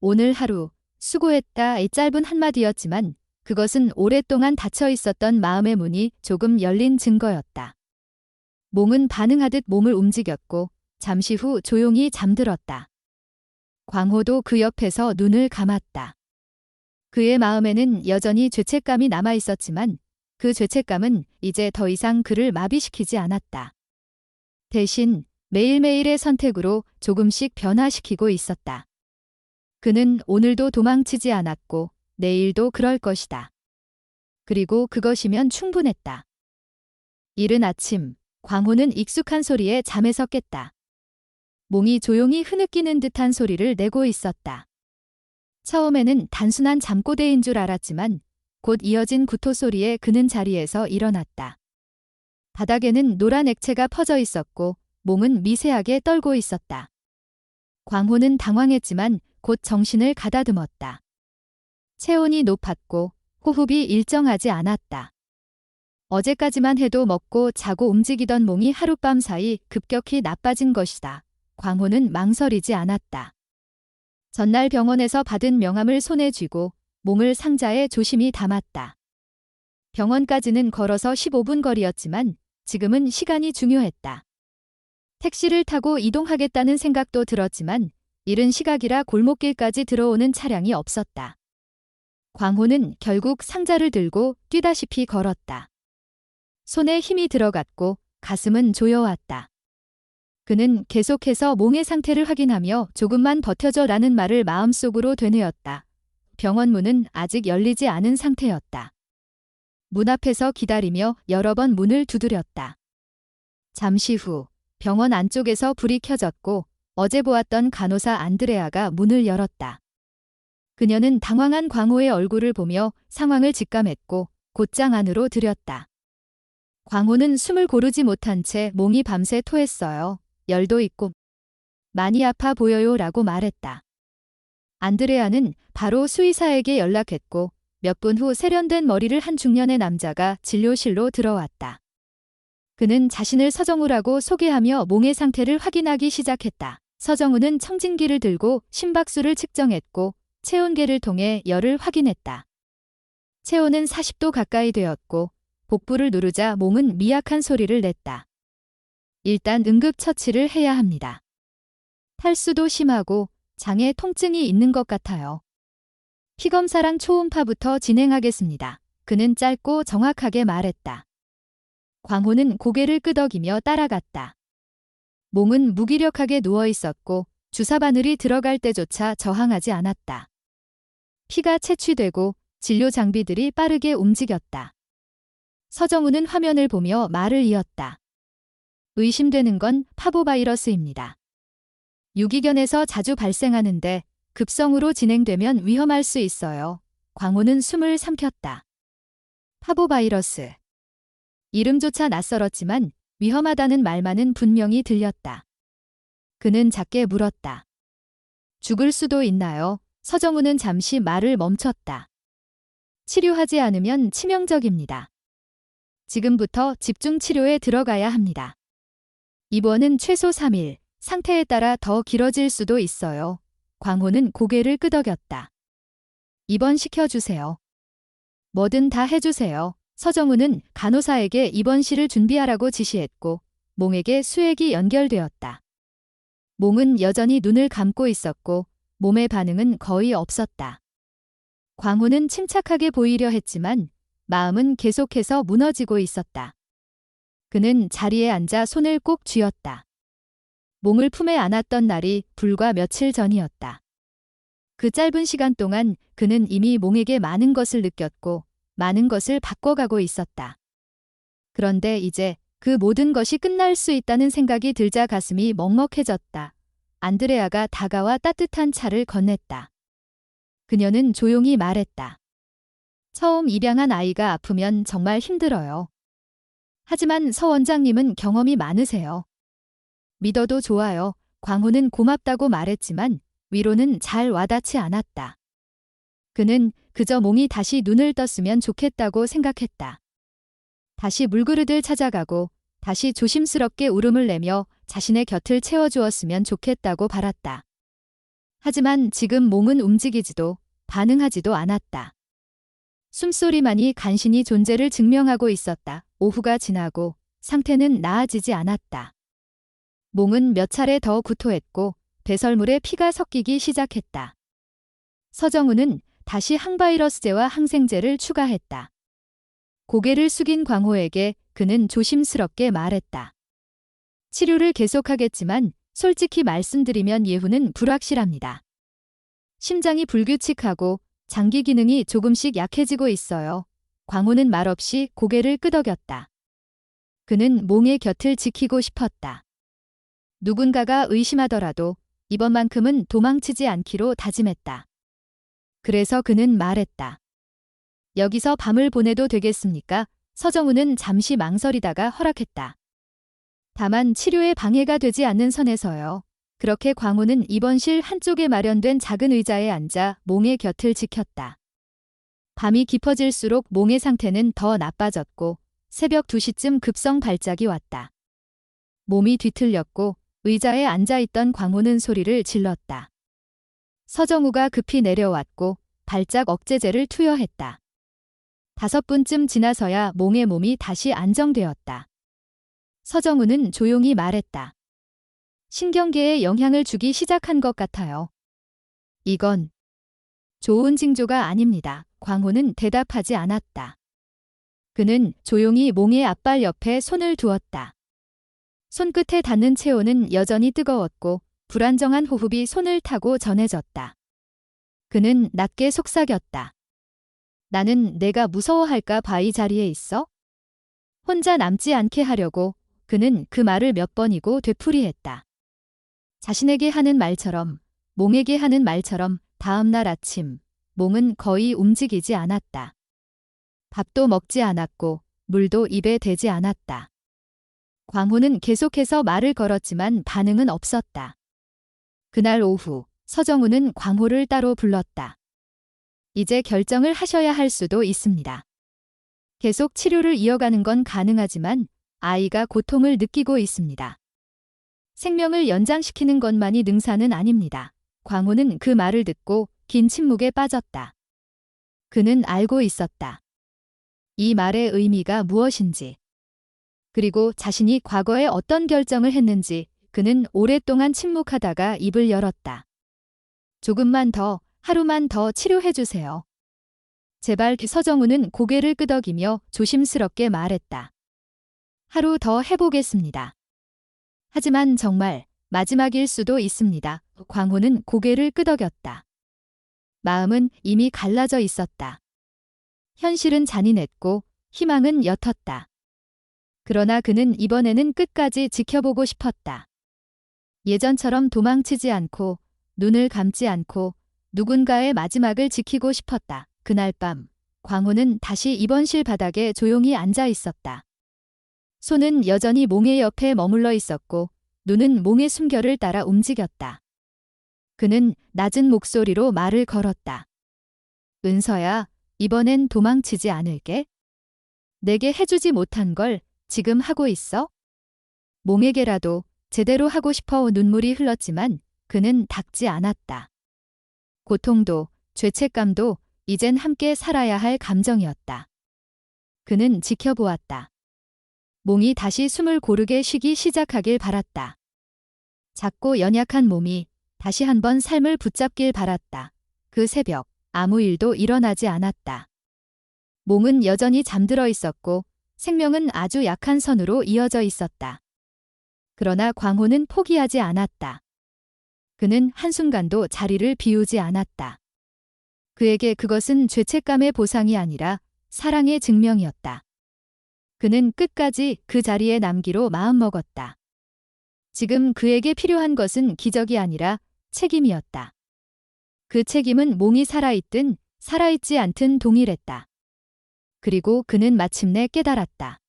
오늘 하루, 수고했다의 짧은 한마디였지만 그것은 오랫동안 닫혀 있었던 마음의 문이 조금 열린 증거였다. 몽은 반응하듯 몸을 움직였고 잠시 후 조용히 잠들었다. 광호도 그 옆에서 눈을 감았다. 그의 마음에는 여전히 죄책감이 남아 있었지만 그 죄책감은 이제 더 이상 그를 마비시키지 않았다. 대신 매일매일의 선택으로 조금씩 변화시키고 있었다. 그는 오늘도 도망치지 않았고 내일도 그럴 것이다. 그리고 그것이면 충분했다. 이른 아침, 광호는 익숙한 소리에 잠에서 깼다. 몽이 조용히 흐느끼는 듯한 소리를 내고 있었다. 처음에는 단순한 잠꼬대인 줄 알았지만 곧 이어진 구토 소리에 그는 자리에서 일어났다. 바닥에는 노란 액체가 퍼져 있었고 몽은 미세하게 떨고 있었다. 광호는 당황했지만 곧 정신을 가다듬었다. 체온이 높았고 호흡이 일정하지 않았다. 어제까지만 해도 먹고 자고 움직이던 몽이 하룻밤 사이 급격히 나빠진 것이다. 광호는 망설이지 않았다. 전날 병원에서 받은 명함을 손에 쥐고 몽을 상자에 조심히 담았다. 병원까지는 걸어서 15분 거리였지만 지금은 시간이 중요했다. 택시를 타고 이동하겠다는 생각도 들었지만 이른 시각이라 골목길까지 들어오는 차량이 없었다. 광호는 결국 상자를 들고 뛰다시피 걸었다. 손에 힘이 들어갔고 가슴은 조여왔다. 그는 계속해서 몽의 상태를 확인하며 조금만 버텨줘라는 말을 마음속으로 되뇌었다. 병원 문은 아직 열리지 않은 상태였다. 문 앞에서 기다리며 여러 번 문을 두드렸다. 잠시 후 병원 안쪽에서 불이 켜졌고 어제 보았던 간호사 안드레아가 문을 열었다. 그녀는 당황한 광호의 얼굴을 보며 상황을 직감했고 곧장 안으로 들였다. 광호는 숨을 고르지 못한 채 몽이 밤새 토했어요. 열도 있고 많이 아파 보여요 라고 말했다. 안드레아는 바로 수의사에게 연락했고 몇 분 후 세련된 머리를 한 중년의 남자가 진료실로 들어왔다. 그는 자신을 서정우라고 소개하며 몽의 상태를 확인하기 시작했다. 서정우는 청진기를 들고 심박수를 측정했고 체온계를 통해 열을 확인했다. 체온은 40도 가까이 되었고 복부를 누르자 몽은 미약한 소리를 냈다. 일단 응급처치를 해야 합니다. 탈수도 심하고 장에 통증이 있는 것 같아요. 피검사랑 초음파부터 진행하겠습니다. 그는 짧고 정확하게 말했다. 광호는 고개를 끄덕이며 따라갔다. 몽은 무기력하게 누워 있었고 주사 바늘이 들어갈 때조차 저항하지 않았다. 피가 채취되고 진료 장비들이 빠르게 움직였다. 서정우는 화면을 보며 말을 이었다. 의심되는 건 파보바이러스입니다. 유기견에서 자주 발생하는데 급성으로 진행되면 위험할 수 있어요. 광호는 숨을 삼켰다. 파보바이러스. 이름조차 낯설었지만 위험하다는 말만은 분명히 들렸다. 그는 작게 물었다. 죽을 수도 있나요? 서정우는 잠시 말을 멈췄다. 치료하지 않으면 치명적입니다. 지금부터 집중 치료에 들어가야 합니다. 입원은 최소 3일, 상태에 따라 더 길어질 수도 있어요. 광호는 고개를 끄덕였다. 입원시켜주세요. 뭐든 다 해주세요. 서정우는 간호사에게 입원실을 준비하라고 지시했고 몽에게 수액이 연결되었다. 몽은 여전히 눈을 감고 있었고 몸의 반응은 거의 없었다. 광호는 침착하게 보이려 했지만 마음은 계속해서 무너지고 있었다. 그는 자리에 앉아 손을 꼭 쥐었다. 몽을 품에 안았던 날이 불과 며칠 전이었다. 그 짧은 시간 동안 그는 이미 몽에게 많은 것을 느꼈고 많은 것을 바꿔가고 있었다. 그런데 이제 그 모든 것이 끝날 수 있다는 생각이 들자 가슴이 먹먹해졌다. 안드레아가 다가와 따뜻한 차를 건넸다. 그녀는 조용히 말했다. 처음 입양한 아이가 아프면 정말 힘들어요. 하지만 서 원장님은 경험이 많으세요. 믿어도 좋아요. 광호는 고맙다고 말했지만 위로는 잘 와닿지 않았다. 그는 그저 몽이 다시 눈을 떴으면 좋겠다고 생각했다. 다시 물그릇을 찾아가고 다시 조심스럽게 울음을 내며 자신의 곁을 채워주었으면 좋겠다고 바랐다. 하지만 지금 몽은 움직이지도 반응하지도 않았다. 숨소리만이 간신히 존재를 증명하고 있었다. 오후가 지나고 상태는 나아지지 않았다. 몽은 몇 차례 더 구토했고 배설물에 피가 섞이기 시작했다. 서정우는 다시 항바이러스제와 항생제를 추가했다. 고개를 숙인 광호에게 그는 조심스럽게 말했다. 치료를 계속하겠지만 솔직히 말씀드리면 예후는 불확실합니다. 심장이 불규칙하고 장기 기능이 조금씩 약해지고 있어요. 광호는 말없이 고개를 끄덕였다. 그는 몽의 곁을 지키고 싶었다. 누군가가 의심하더라도 이번만큼은 도망치지 않기로 다짐했다. 그래서 그는 말했다. 여기서 밤을 보내도 되겠습니까? 서정우는 잠시 망설이다가 허락했다. 다만 치료에 방해가 되지 않는 선에서요. 그렇게 광호는 입원실 한쪽에 마련된 작은 의자에 앉아 몽의 곁을 지켰다. 밤이 깊어질수록 몽의 상태는 더 나빠졌고 새벽 2시쯤 급성 발작이 왔다. 몸이 뒤틀렸고 의자에 앉아있던 광호는 소리를 질렀다. 서정우가 급히 내려왔고 발작 억제제를 투여했다. 5분쯤 지나서야 몽의 몸이 다시 안정되었다. 서정우는 조용히 말했다. 신경계에 영향을 주기 시작한 것 같아요. 이건 좋은 징조가 아닙니다. 광호는 대답하지 않았다. 그는 조용히 몽의 앞발 옆에 손을 두었다. 손끝에 닿는 체온은 여전히 뜨거웠고 불안정한 호흡이 손을 타고 전해졌다. 그는 낮게 속삭였다. 나는 내가 무서워할까 봐 이 자리에 있어? 혼자 남지 않게 하려고 그는 그 말을 몇 번이고 되풀이했다. 자신에게 하는 말처럼, 몽에게 하는 말처럼 다음 날 아침, 몽은 거의 움직이지 않았다. 밥도 먹지 않았고 물도 입에 대지 않았다. 광호는 계속해서 말을 걸었지만 반응은 없었다. 그날 오후, 서정우는 광호를 따로 불렀다. 이제 결정을 하셔야 할 수도 있습니다. 계속 치료를 이어가는 건 가능하지만 아이가 고통을 느끼고 있습니다. 생명을 연장시키는 것만이 능사는 아닙니다. 광호는 그 말을 듣고 긴 침묵에 빠졌다. 그는 알고 있었다. 이 말의 의미가 무엇인지. 그리고 자신이 과거에 어떤 결정을 했는지 그는 오랫동안 침묵하다가 입을 열었다. 조금만 더, 하루만 더 치료해주세요. 제발. 서정우는 고개를 끄덕이며 조심스럽게 말했다. 하루 더 해보겠습니다. 하지만 정말 마지막일 수도 있습니다. 광호는 고개를 끄덕였다. 마음은 이미 갈라져 있었다. 현실은 잔인했고 희망은 옅었다. 그러나 그는 이번에는 끝까지 지켜보고 싶었다. 예전처럼 도망치지 않고 눈을 감지 않고 누군가의 마지막을 지키고 싶었다. 그날 밤 광호는 다시 입원실 바닥에 조용히 앉아 있었다. 손은 여전히 몽의 옆에 머물러 있었고 눈은 몽의 숨결을 따라 움직였다. 그는 낮은 목소리로 말을 걸었다. 은서야, 이번엔 도망치지 않을게. 내게 해주지 못한 걸 지금 하고 있어? 몽에게라도 제대로 하고 싶어. 눈물이 흘렀지만 그는 닦지 않았다. 고통도 죄책감도 이젠 함께 살아야 할 감정이었다. 그는 지켜보았다. 몽이 다시 숨을 고르게 쉬기 시작하길 바랐다. 작고 연약한 몸이 다시 한번 삶을 붙잡길 바랐다. 그 새벽 아무 일도 일어나지 않았다. 몽은 여전히 잠들어 있었고 생명은 아주 약한 선으로 이어져 있었다. 그러나 광호는 포기하지 않았다. 그는 한순간도 자리를 비우지 않았다. 그에게 그것은 죄책감의 보상이 아니라 사랑의 증명이었다. 그는 끝까지 그 자리에 남기로 마음먹었다. 지금 그에게 필요한 것은 기적이 아니라 책임이었다. 그 책임은 몽이 살아있든 살아있지 않든 동일했다. 그리고 그는 마침내 깨달았다.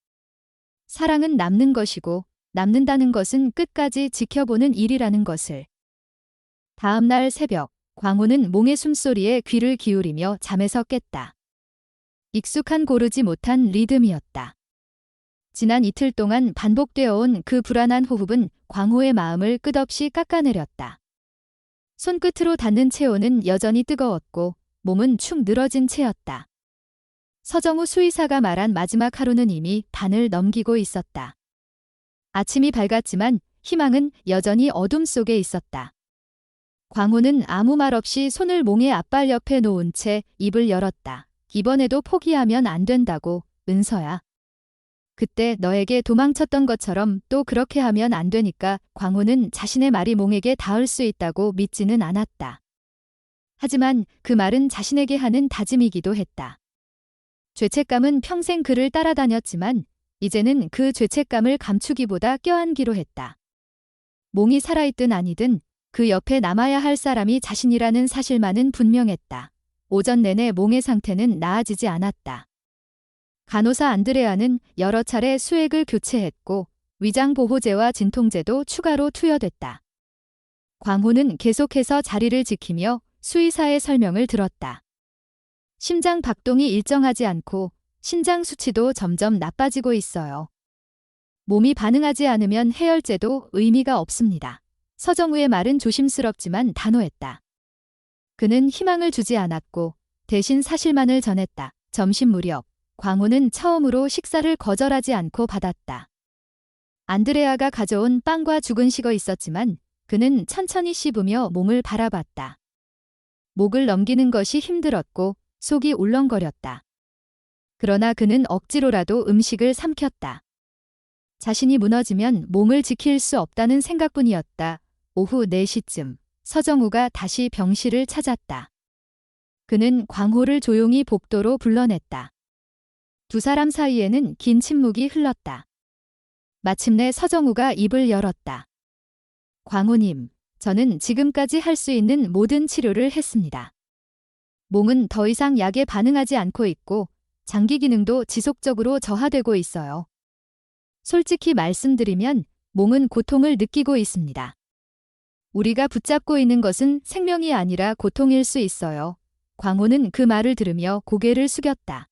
사랑은 남는 것이고 남는다는 것은 끝까지 지켜보는 일이라는 것을. 다음 날 새벽, 광호는 몽의 숨소리에 귀를 기울이며 잠에서 깼다. 익숙한 고르지 못한 리듬이었다. 지난 이틀 동안 반복되어 온 그 불안한 호흡은 광호의 마음을 끝없이 깎아내렸다. 손끝으로 닿는 체온은 여전히 뜨거웠고 몸은 축 늘어진 채였다. 서정우 수의사가 말한 마지막 하루는 이미 반을 넘기고 있었다. 아침이 밝았지만 희망은 여전히 어둠 속에 있었다. 광호는 아무 말 없이 손을 몽의 앞발 옆에 놓은 채 입을 열었다. 이번에도 포기하면 안 된다고, 은서야. 그때 너에게 도망쳤던 것처럼 또 그렇게 하면 안 되니까. 광호는 자신의 말이 몽에게 닿을 수 있다고 믿지는 않았다. 하지만 그 말은 자신에게 하는 다짐이기도 했다. 죄책감은 평생 그를 따라다녔지만 이제는 그 죄책감을 감추기보다 껴안기로 했다. 몽이 살아있든 아니든 그 옆에 남아야 할 사람이 자신이라는 사실만은 분명했다. 오전 내내 몽의 상태는 나아지지 않았다. 간호사 안드레아는 여러 차례 수액을 교체했고 위장보호제와 진통제도 추가로 투여됐다. 광호는 계속해서 자리를 지키며 수의사의 설명을 들었다. 심장 박동이 일정하지 않고 신장 수치도 점점 나빠지고 있어요. 몸이 반응하지 않으면 해열제도 의미가 없습니다. 서정우의 말은 조심스럽지만 단호했다. 그는 희망을 주지 않았고 대신 사실만을 전했다. 점심 무렵 광호는 처음으로 식사를 거절하지 않고 받았다. 안드레아가 가져온 빵과 죽은 식어 있었지만 그는 천천히 씹으며 몸을 바라봤다. 목을 넘기는 것이 힘들었고 속이 울렁거렸다. 그러나 그는 억지로라도 음식을 삼켰다. 자신이 무너지면 몸을 지킬 수 없다는 생각뿐이었다. 오후 4시쯤 서정우가 다시 병실을 찾았다. 그는 광호를 조용히 복도로 불러냈다. 두 사람 사이에는 긴 침묵이 흘렀다. 마침내 서정우가 입을 열었다. 광호님, 저는 지금까지 할 수 있는 모든 치료를 했습니다. 몽은 더 이상 약에 반응하지 않고 있고 장기 기능도 지속적으로 저하되고 있어요. 솔직히 말씀드리면 몽은 고통을 느끼고 있습니다. 우리가 붙잡고 있는 것은 생명이 아니라 고통일 수 있어요. 광호는 그 말을 들으며 고개를 숙였다.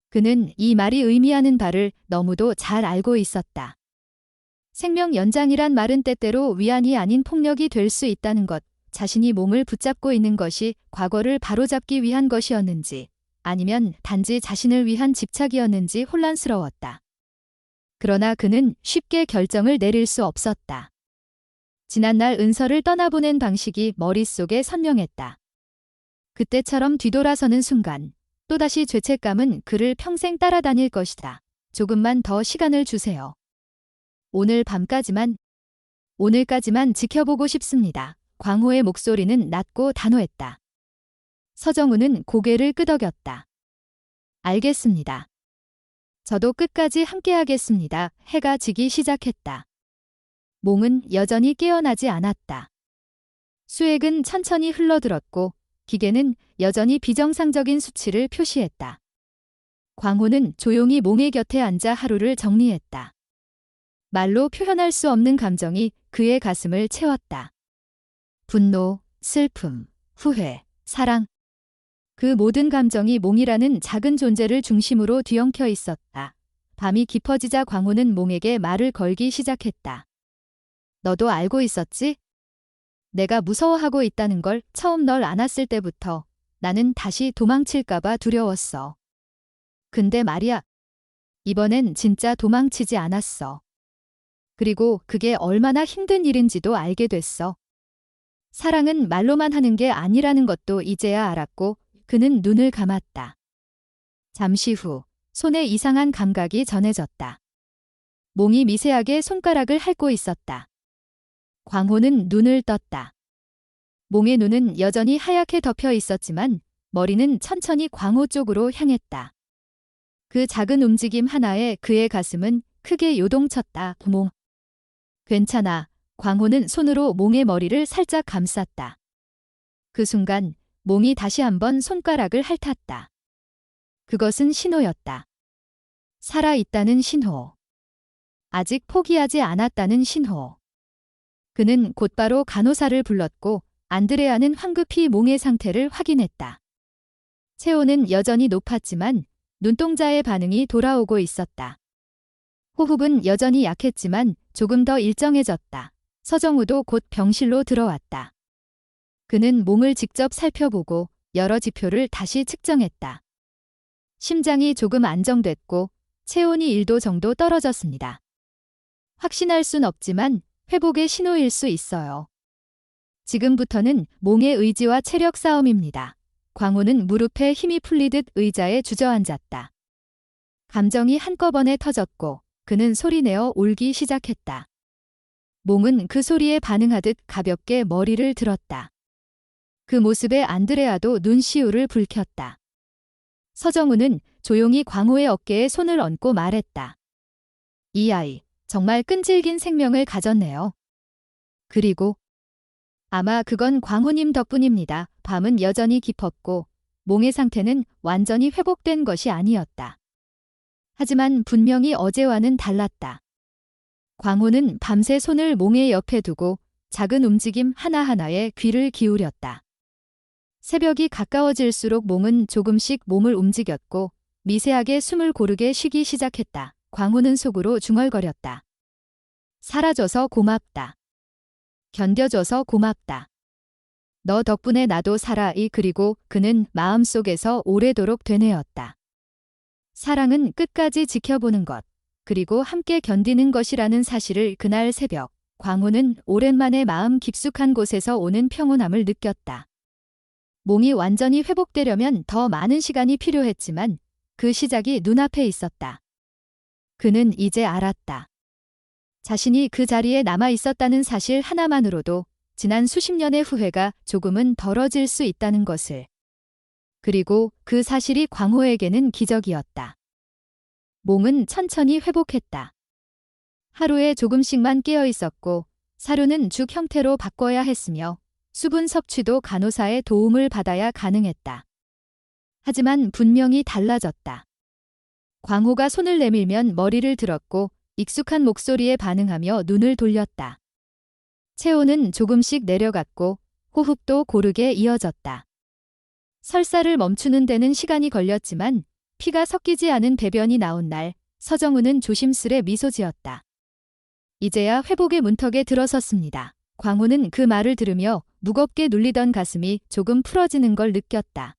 그는 이 말이 의미하는 바를 너무도 잘 알고 있었다. 생명 연장이란 말은 때때로 위안이 아닌 폭력이 될 수 있다는 것, 자신이 몽을 붙잡고 있는 것이 과거를 바로잡기 위한 것이었는지 아니면 단지 자신을 위한 집착이었는지 혼란스러웠다. 그러나 그는 쉽게 결정을 내릴 수 없었다. 지난날 은서를 떠나보낸 방식이 머릿속에 선명했다. 그때처럼 뒤돌아서는 순간 또다시 죄책감은 그를 평생 따라다닐 것이다. 조금만 더 시간을 주세요. 오늘까지만 지켜보고 싶습니다. 광호의 목소리는 낮고 단호했다. 서정우는 고개를 끄덕였다. 알겠습니다. 저도 끝까지 함께하겠습니다. 해가 지기 시작했다. 몽은 여전히 깨어나지 않았다. 수액은 천천히 흘러들었고 기계는 여전히 비정상적인 수치를 표시했다. 광호는 조용히 몽의 곁에 앉아 하루를 정리했다. 말로 표현할 수 없는 감정이 그의 가슴을 채웠다. 분노, 슬픔, 후회, 사랑. 그 모든 감정이 몽이라는 작은 존재를 중심으로 뒤엉켜 있었다. 밤이 깊어지자 광호는 몽에게 말을 걸기 시작했다. 너도 알고 있었지? 내가 무서워하고 있다는 걸 처음 널 안았을 때부터 나는 다시 도망칠까봐 두려웠어. 근데 말이야. 이번엔 진짜 도망치지 않았어. 그리고 그게 얼마나 힘든 일인지도 알게 됐어. 사랑은 말로만 하는 게 아니라는 것도 이제야 알았고 그는 눈을 감았다. 잠시 후 손에 이상한 감각이 전해졌다. 몽이 미세하게 손가락을 핥고 있었다. 광호는 눈을 떴다. 몽의 눈은 여전히 하얗게 덮여 있었지만 머리는 천천히 광호 쪽으로 향했다. 그 작은 움직임 하나에 그의 가슴은 크게 요동쳤다. 몽. 괜찮아. 광호는 손으로 몽의 머리를 살짝 감쌌다. 그 순간 몽이 다시 한번 손가락을 핥았다. 그것은 신호였다. 살아있다는 신호. 아직 포기하지 않았다는 신호. 그는 곧바로 간호사를 불렀고 안드레아는 황급히 몽의 상태를 확인했다. 체온은 여전히 높았지만 눈동자의 반응이 돌아오고 있었다. 호흡은 여전히 약했지만 조금 더 일정해졌다. 서정우도 곧 병실로 들어왔다. 그는 몽을 직접 살펴보고 여러 지표를 다시 측정했다. 심장이 조금 안정됐고 체온이 1도 정도 떨어졌습니다. 확신할 순 없지만 회복의 신호일 수 있어요. 지금부터는 몽의 의지와 체력 싸움입니다. 광호는 무릎에 힘이 풀리듯 의자에 주저앉았다. 감정이 한꺼번에 터졌고 그는 소리내어 울기 시작했다. 몽은 그 소리에 반응하듯 가볍게 머리를 들었다. 그 모습에 안드레아도 눈시울을 붉혔다. 서정우는 조용히 광호의 어깨에 손을 얹고 말했다. 이 아이, 정말 끈질긴 생명을 가졌네요. 그리고 아마 그건 광호님 덕분입니다. 밤은 여전히 깊었고 몽의 상태는 완전히 회복된 것이 아니었다. 하지만 분명히 어제와는 달랐다. 광호는 밤새 손을 몽의 옆에 두고 작은 움직임 하나하나에 귀를 기울였다. 새벽이 가까워질수록 몽은 조금씩 몸을 움직였고 미세하게 숨을 고르게 쉬기 시작했다. 광호는 속으로 중얼거렸다. 사라져서 고맙다. 견뎌줘서 고맙다. 너 덕분에 나도 살아. 그리고 그는 마음속에서 오래도록 되뇌었다. 사랑은 끝까지 지켜보는 것, 그리고 함께 견디는 것이라는 사실을 그날 새벽, 광호는 오랜만에 마음 깊숙한 곳에서 오는 평온함을 느꼈다. 몸이 완전히 회복되려면 더 많은 시간이 필요했지만 그 시작이 눈앞에 있었다. 그는 이제 알았다. 자신이 그 자리에 남아 있었다는 사실 하나만으로도 지난 수십 년의 후회가 조금은 덜어질 수 있다는 것을. 그리고 그 사실이 광호에게는 기적이었다. 몸은 천천히 회복했다. 하루에 조금씩만 깨어 있었고 사료는 죽 형태로 바꿔야 했으며 수분 섭취도 간호사의 도움을 받아야 가능했다. 하지만 분명히 달라졌다. 광호가 손을 내밀면 머리를 들었고 익숙한 목소리에 반응하며 눈을 돌렸다. 체온은 조금씩 내려갔고 호흡도 고르게 이어졌다. 설사를 멈추는 데는 시간이 걸렸지만 피가 섞이지 않은 배변이 나온 날 서정우는 조심스레 미소 지었다. 이제야 회복의 문턱에 들어섰습니다. 광호는 그 말을 들으며 무겁게 눌리던 가슴이 조금 풀어지는 걸 느꼈다.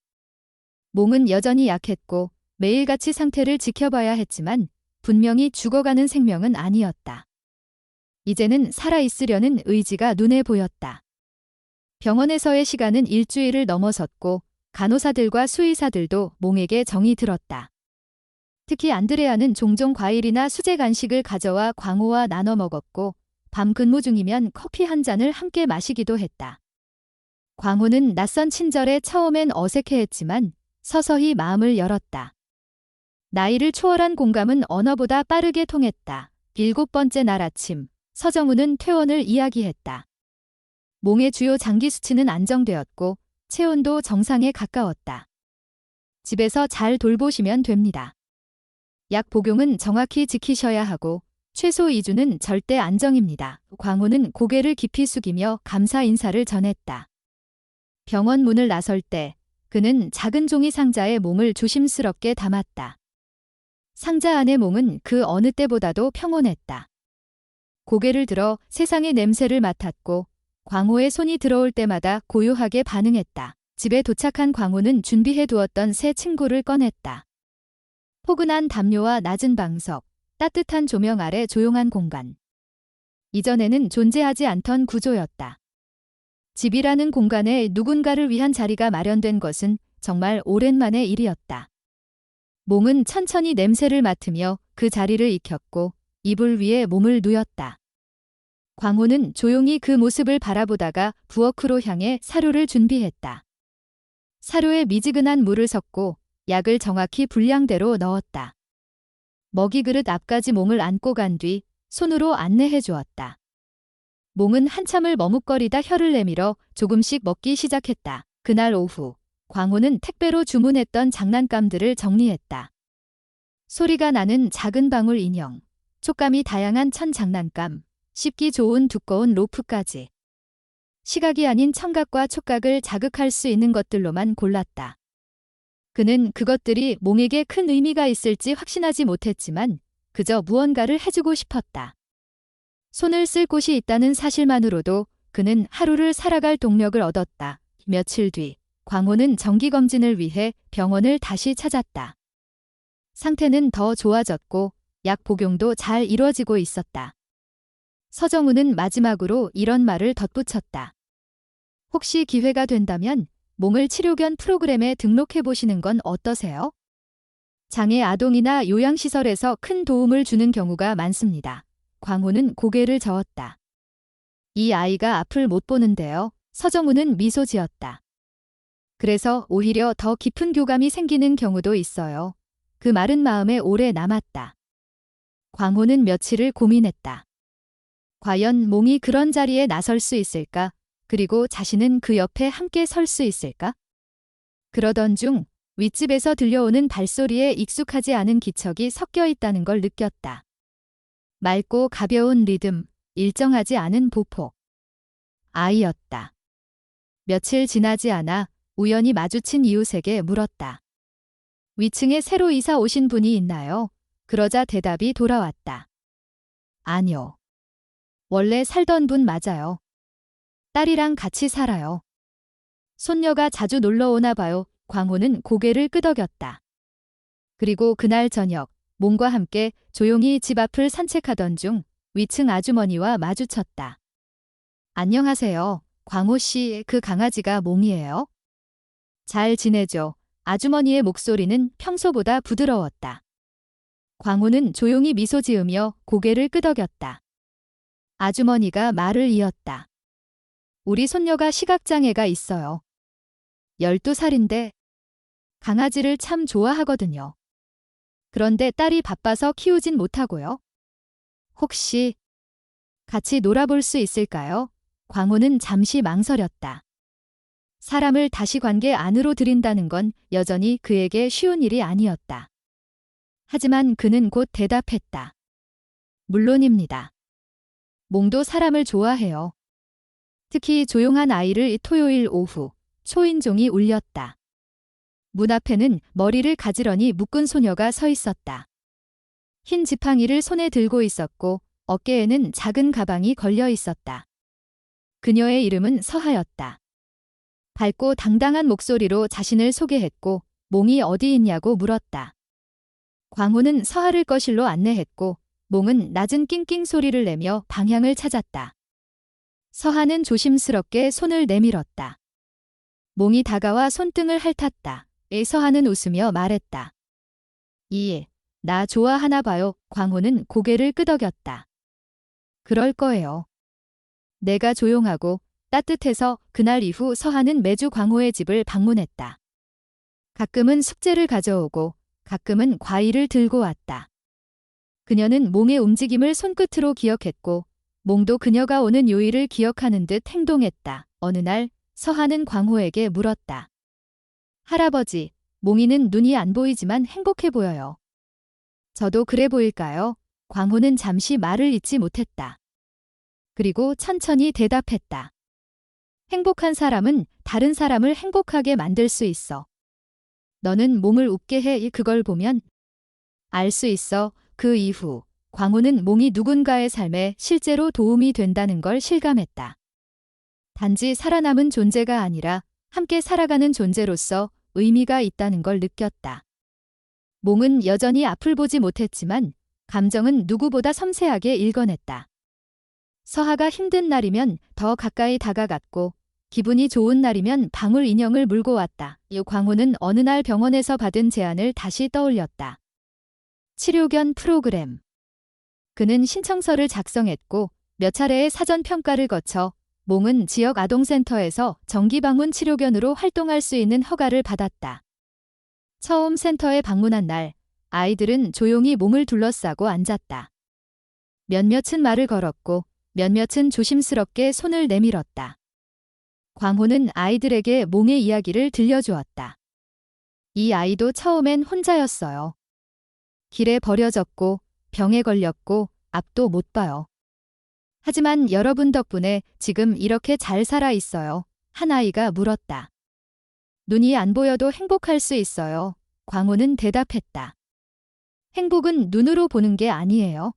몸은 여전히 약했고 매일같이 상태를 지켜봐야 했지만 분명히 죽어가는 생명은 아니었다. 이제는 살아있으려는 의지가 눈에 보였다. 병원에서의 시간은 일주일을 넘어섰고 간호사들과 수의사들도 몽에게 정이 들었다. 특히 안드레아는 종종 과일이나 수제 간식을 가져와 광호와 나눠 먹었고 밤 근무 중이면 커피 한 잔을 함께 마시기도 했다. 광호는 낯선 친절에 처음엔 어색해했지만 서서히 마음을 열었다. 나이를 초월한 공감은 언어보다 빠르게 통했다. 7번째 날 아침, 서정우는 퇴원을 이야기했다. 몽의 주요 장기 수치는 안정되었고 체온도 정상에 가까웠다. 집에서 잘 돌보시면 됩니다. 약 복용은 정확히 지키셔야 하고 최소 2주는 절대 안정입니다. 광호는 고개를 깊이 숙이며 감사 인사를 전했다. 병원 문을 나설 때 그는 작은 종이 상자에 몽을 조심스럽게 담았다. 상자 안의 몽은 그 어느 때보다도 평온했다. 고개를 들어 세상의 냄새를 맡았고 광호의 손이 들어올 때마다 고요하게 반응했다. 집에 도착한 광호는 준비해 두었던 새 친구를 꺼냈다. 포근한 담요와 낮은 방석, 따뜻한 조명 아래 조용한 공간. 이전에는 존재하지 않던 구조였다. 집이라는 공간에 누군가를 위한 자리가 마련된 것은 정말 오랜만의 일이었다. 몽은 천천히 냄새를 맡으며 그 자리를 익혔고 이불 위에 몸을 누였다. 광호는 조용히 그 모습을 바라보다가 부엌으로 향해 사료를 준비했다. 사료에 미지근한 물을 섞고 약을 정확히 분량대로 넣었다. 먹이 그릇 앞까지 몽을 안고 간 뒤 손으로 안내해 주었다. 몽은 한참을 머뭇거리다 혀를 내밀어 조금씩 먹기 시작했다. 그날 오후, 광호는 택배로 주문했던 장난감들을 정리했다. 소리가 나는 작은 방울 인형, 촉감이 다양한 천 장난감, 씹기 좋은 두꺼운 로프까지. 시각이 아닌 청각과 촉각을 자극할 수 있는 것들로만 골랐다. 그는 그것들이 몽에게 큰 의미가 있을지 확신하지 못했지만 그저 무언가를 해주고 싶었다. 손을 쓸 곳이 있다는 사실만으로도 그는 하루를 살아갈 동력을 얻었다. 며칠 뒤, 광호는 정기검진을 위해 병원을 다시 찾았다. 상태는 더 좋아졌고 약 복용도 잘 이루어지고 있었다. 서정우는 마지막으로 이런 말을 덧붙였다. 혹시 기회가 된다면 몽을 치료견 프로그램에 등록해 보시는 건 어떠세요? 장애 아동이나 요양시설에서 큰 도움을 주는 경우가 많습니다. 광호는 고개를 저었다. 이 아이가 앞을 못 보는데요. 서정우는 미소 지었다. 그래서 오히려 더 깊은 교감이 생기는 경우도 있어요. 그 말은 마음에 오래 남았다. 광호는 며칠을 고민했다. 과연 몽이 그런 자리에 나설 수 있을까? 그리고 자신은 그 옆에 함께 설 수 있을까? 그러던 중 윗집에서 들려오는 발소리에 익숙하지 않은 기척이 섞여 있다는 걸 느꼈다. 맑고 가벼운 리듬, 일정하지 않은 보폭. 아이였다. 며칠 지나지 않아 우연히 마주친 이웃에게 물었다. 위층에 새로 이사 오신 분이 있나요? 그러자 대답이 돌아왔다. 아니요. 원래 살던 분 맞아요. 딸이랑 같이 살아요. 손녀가 자주 놀러 오나 봐요. 광호는 고개를 끄덕였다. 그리고 그날 저녁, 몽과 함께 조용히 집 앞을 산책하던 중 위층 아주머니와 마주쳤다. 안녕하세요. 광호 씨, 그 강아지가 몽이에요? 잘 지내죠? 아주머니의 목소리는 평소보다 부드러웠다. 광호는 조용히 미소 지으며 고개를 끄덕였다. 아주머니가 말을 이었다. 우리 손녀가 시각장애가 있어요. 12살인데 강아지를 참 좋아하거든요. 그런데 딸이 바빠서 키우진 못하고요. 혹시 같이 놀아볼 수 있을까요? 광호는 잠시 망설였다. 사람을 다시 관계 안으로 들인다는 건 여전히 그에게 쉬운 일이 아니었다. 하지만 그는 곧 대답했다. 물론입니다. 몽도 사람을 좋아해요. 특히 조용한 아이를. 토요일 오후 초인종이 울렸다. 문 앞에는 머리를 가지런히 묶은 소녀가 서 있었다. 흰 지팡이를 손에 들고 있었고 어깨에는 작은 가방이 걸려 있었다. 그녀의 이름은 서하였다. 밝고 당당한 목소리로 자신을 소개했고 몽이 어디 있냐고 물었다. 광호는 서하를 거실로 안내했고 몽은 낮은 낑낑 소리를 내며 방향을 찾았다. 서하는 조심스럽게 손을 내밀었다. 몽이 다가와 손등을 핥았다. 서하는 웃으며 말했다. 나 좋아하나 봐요. 광호는 고개를 끄덕였다. 그럴 거예요. 내가 조용하고 따뜻해서. 그날 이후 서하는 매주 광호의 집을 방문했다. 가끔은 숙제를 가져오고 가끔은 과일을 들고 왔다. 그녀는 몽의 움직임을 손끝으로 기억했고 몽도 그녀가 오는 요일을 기억하는 듯 행동했다. 어느 날 서하는 광호에게 물었다. 할아버지, 몽이는 눈이 안 보이지만 행복해 보여요. 저도 그래 보일까요? 광호는 잠시 말을 잇지 못했다. 그리고 천천히 대답했다. 행복한 사람은 다른 사람을 행복하게 만들 수 있어. 너는 몽을 웃게 해. 그걸 보면 알 수 있어. 그 이후 광호는 몽이 누군가의 삶에 실제로 도움이 된다는 걸 실감했다. 단지 살아남은 존재가 아니라 함께 살아가는 존재로서 의미가 있다는 걸 느꼈다. 몽은 여전히 앞을 보지 못했지만 감정은 누구보다 섬세하게 읽어냈다. 서하가 힘든 날이면 더 가까이 다가갔고 기분이 좋은 날이면 방울 인형을 물고 왔다. 광호는 어느 날 병원에서 받은 제안을 다시 떠올렸다. 치료견 프로그램. 그는 신청서를 작성했고 몇 차례의 사전 평가를 거쳐 몽은 지역 아동센터에서 정기방문 치료견으로 활동할 수 있는 허가를 받았다. 처음 센터에 방문한 날, 아이들은 조용히 몽을 둘러싸고 앉았다. 몇몇은 말을 걸었고 몇몇은 조심스럽게 손을 내밀었다. 광호는 아이들에게 몽의 이야기를 들려주었다. 이 아이도 처음엔 혼자였어요. 길에 버려졌고 병에 걸렸고 앞도 못 봐요. 하지만 여러분 덕분에 지금 이렇게 잘 살아 있어요. 한 아이가 물었다. 눈이 안 보여도 행복할 수 있어요. 광호는 대답했다. 행복은 눈으로 보는 게 아니에요.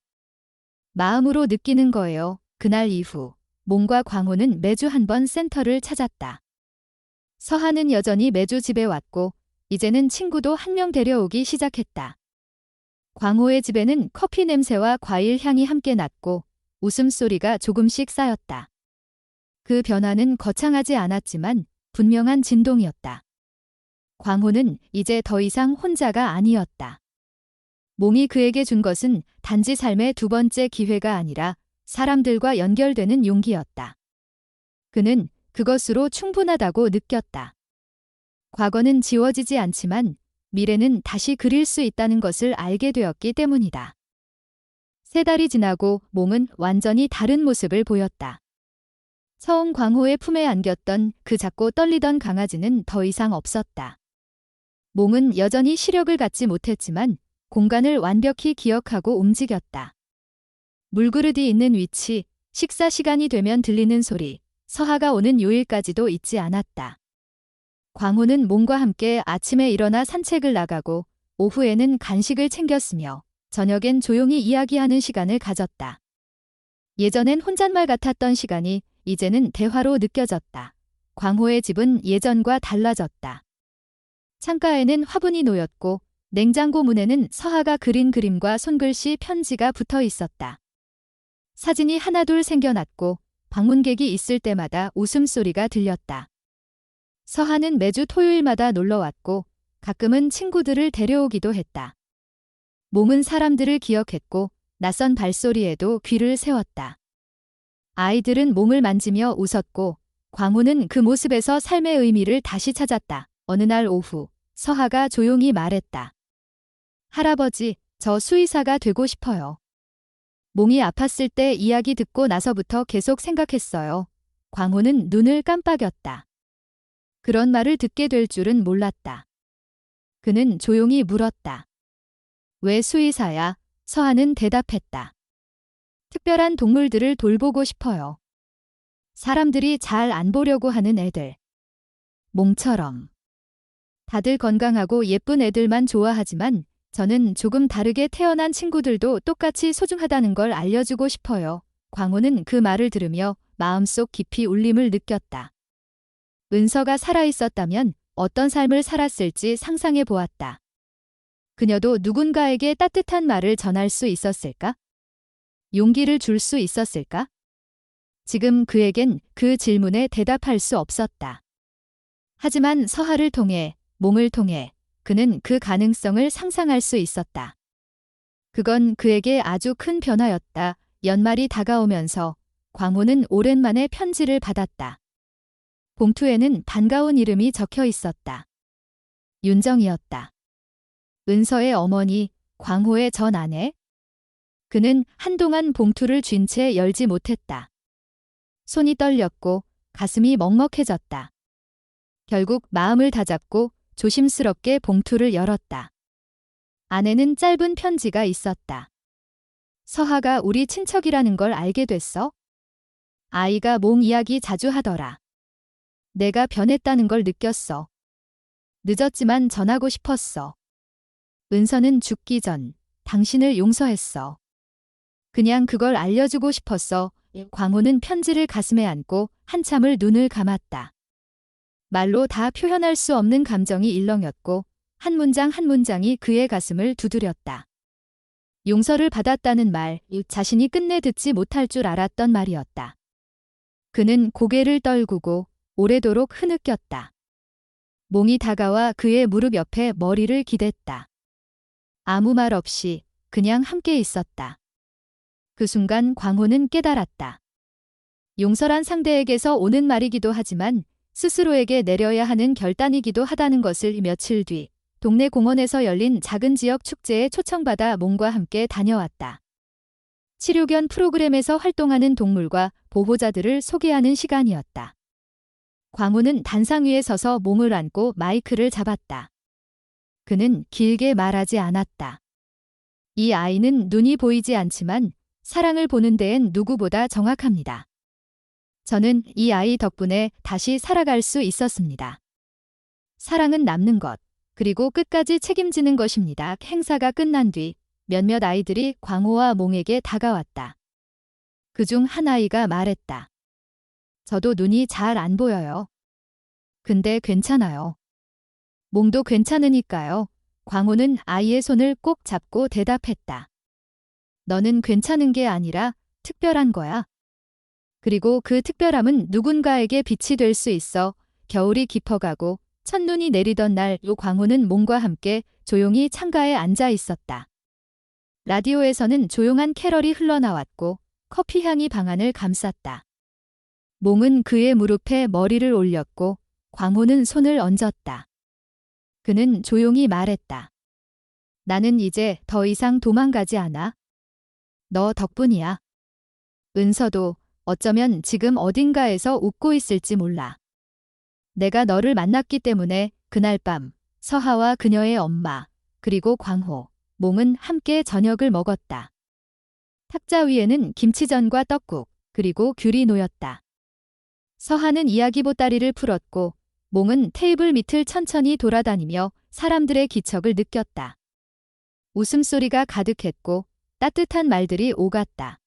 마음으로 느끼는 거예요. 그날 이후 몽과 광호는 매주 한 번 센터를 찾았다. 서한은 여전히 매주 집에 왔고 이제는 친구도 한 명 데려오기 시작했다. 광호의 집에는 커피 냄새와 과일 향이 함께 났고 웃음소리가 조금씩 쌓였다. 그 변화는 거창하지 않았지만 분명한 진동이었다. 광호는 이제 더 이상 혼자가 아니었다. 몽이 그에게 준 것은 단지 삶의 두 번째 기회가 아니라 사람들과 연결되는 용기였다. 그는 그것으로 충분하다고 느꼈다. 과거는 지워지지 않지만 미래는 다시 그릴 수 있다는 것을 알게 되었기 때문이다. 3달이 지나고 몽은 완전히 다른 모습을 보였다. 처음 광호의 품에 안겼던 그 작고 떨리던 강아지는 더 이상 없었다. 몽은 여전히 시력을 갖지 못했지만 공간을 완벽히 기억하고 움직였다. 물그릇이 있는 위치, 식사 시간이 되면 들리는 소리, 서하가 오는 요일까지도 잊지 않았다. 광호는 몽과 함께 아침에 일어나 산책을 나가고 오후에는 간식을 챙겼으며 저녁엔 조용히 이야기하는 시간을 가졌다. 예전엔 혼잣말 같았던 시간이 이제는 대화로 느껴졌다. 광호의 집은 예전과 달라졌다. 창가에는 화분이 놓였고 냉장고 문에는 서하가 그린 그림과 손글씨 편지가 붙어 있었다. 사진이 하나둘 생겨났고 방문객이 있을 때마다 웃음소리가 들렸다. 서하는 매주 토요일마다 놀러왔고 가끔은 친구들을 데려오기도 했다. 몽은 사람들을 기억했고 낯선 발소리에도 귀를 세웠다. 아이들은 몽을 만지며 웃었고 광호는 그 모습에서 삶의 의미를 다시 찾았다. 어느 날 오후 서하가 조용히 말했다. 할아버지, 저 수의사가 되고 싶어요. 몽이 아팠을 때 이야기 듣고 나서부터 계속 생각했어요. 광호는 눈을 깜빡였다. 그런 말을 듣게 될 줄은 몰랐다. 그는 조용히 물었다. 왜 수의사야? 서하는 대답했다. 특별한 동물들을 돌보고 싶어요. 사람들이 잘 안 보려고 하는 애들. 몽처럼. 다들 건강하고 예쁜 애들만 좋아하지만 저는 조금 다르게 태어난 친구들도 똑같이 소중하다는 걸 알려주고 싶어요. 광호는 그 말을 들으며 마음속 깊이 울림을 느꼈다. 은서가 살아있었다면 어떤 삶을 살았을지 상상해 보았다. 그녀도 누군가에게 따뜻한 말을 전할 수 있었을까? 용기를 줄 수 있었을까? 지금 그에겐 그 질문에 대답할 수 없었다. 하지만 서하를 통해, 몽을 통해 그는 그 가능성을 상상할 수 있었다. 그건 그에게 아주 큰 변화였다. 연말이 다가오면서 광호는 오랜만에 편지를 받았다. 봉투에는 반가운 이름이 적혀 있었다. 윤정이었다. 은서의 어머니, 광호의 전 아내. 그는 한동안 봉투를 쥔 채 열지 못했다. 손이 떨렸고 가슴이 먹먹해졌다. 결국 마음을 다잡고 조심스럽게 봉투를 열었다. 안에는 짧은 편지가 있었다. 서하가 우리 친척이라는 걸 알게 됐어? 아이가 몽 이야기 자주 하더라. 내가 변했다는 걸 느꼈어. 늦었지만 전하고 싶었어. 은서는 죽기 전 당신을 용서했어. 그냥 그걸 알려주고 싶었어. 광호는 편지를 가슴에 안고 한참을 눈을 감았다. 말로 다 표현할 수 없는 감정이 일렁였고 한 문장 한 문장이 그의 가슴을 두드렸다. 용서를 받았다는 말, 자신이 끝내 듣지 못할 줄 알았던 말이었다. 그는 고개를 떨구고 오래도록 흐느꼈다. 몽이 다가와 그의 무릎 옆에 머리를 기댔다. 아무 말 없이 그냥 함께 있었다. 그 순간 광호는 깨달았다. 용서란 상대에게서 오는 말이기도 하지만 스스로에게 내려야 하는 결단이기도 하다는 것을 며칠 뒤 동네 공원에서 열린 작은 지역 축제에 초청받아 몽과 함께 다녀왔다. 치료견 프로그램에서 활동하는 동물과 보호자들을 소개하는 시간이었다. 광호는 단상 위에 서서 몽을 안고 마이크를 잡았다. 그는 길게 말하지 않았다. 이 아이는 눈이 보이지 않지만 사랑을 보는 데엔 누구보다 정확합니다. 저는 이 아이 덕분에 다시 살아갈 수 있었습니다. 사랑은 남는 것, 그리고 끝까지 책임지는 것입니다. 행사가 끝난 뒤 몇몇 아이들이 광호와 몽에게 다가왔다. 그중 한 아이가 말했다. 저도 눈이 잘 안 보여요. 근데 괜찮아요. 몽도 괜찮으니까요. 광호는 아이의 손을 꼭 잡고 대답했다. 너는 괜찮은 게 아니라 특별한 거야. 그리고 그 특별함은 누군가에게 빛이 될 수 있어. 겨울이 깊어가고 첫눈이 내리던 날 광호는 몽과 함께 조용히 창가에 앉아 있었다. 라디오에서는 조용한 캐럴이 흘러나왔고 커피 향이 방안을 감쌌다. 몽은 그의 무릎에 머리를 올렸고 광호는 손을 얹었다. 그는 조용히 말했다. 나는 이제 더 이상 도망가지 않아. 너 덕분이야. 은서도 어쩌면 지금 어딘가에서 웃고 있을지 몰라. 내가 너를 만났기 때문에 그날 밤 서하와 그녀의 엄마 그리고 광호, 몽은 함께 저녁을 먹었다. 탁자 위에는 김치전과 떡국 그리고 귤이 놓였다. 서하는 이야기 보따리를 풀었고 몽은 테이블 밑을 천천히 돌아다니며 사람들의 기척을 느꼈다. 웃음소리가 가득했고 따뜻한 말들이 오갔다.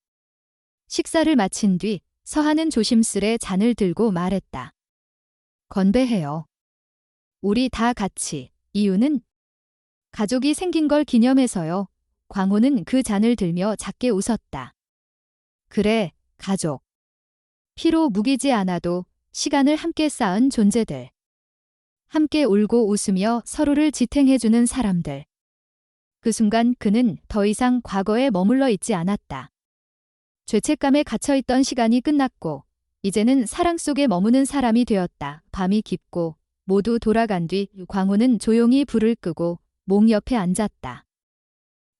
식사를 마친 뒤 서하는 조심스레 잔을 들고 말했다. 건배해요. 우리 다 같이. 이유는 가족이 생긴 걸 기념해서요. 광호는 그 잔을 들며 작게 웃었다. 그래, 가족. 피로 무기지 않아도 시간을 함께 쌓은 존재들. 함께 울고 웃으며 서로를 지탱해주는 사람들. 그 순간 그는 더 이상 과거에 머물러 있지 않았다. 죄책감에 갇혀있던 시간이 끝났고 이제는 사랑 속에 머무는 사람이 되었다. 밤이 깊고 모두 돌아간 뒤 광호는 조용히 불을 끄고 몽 옆에 앉았다.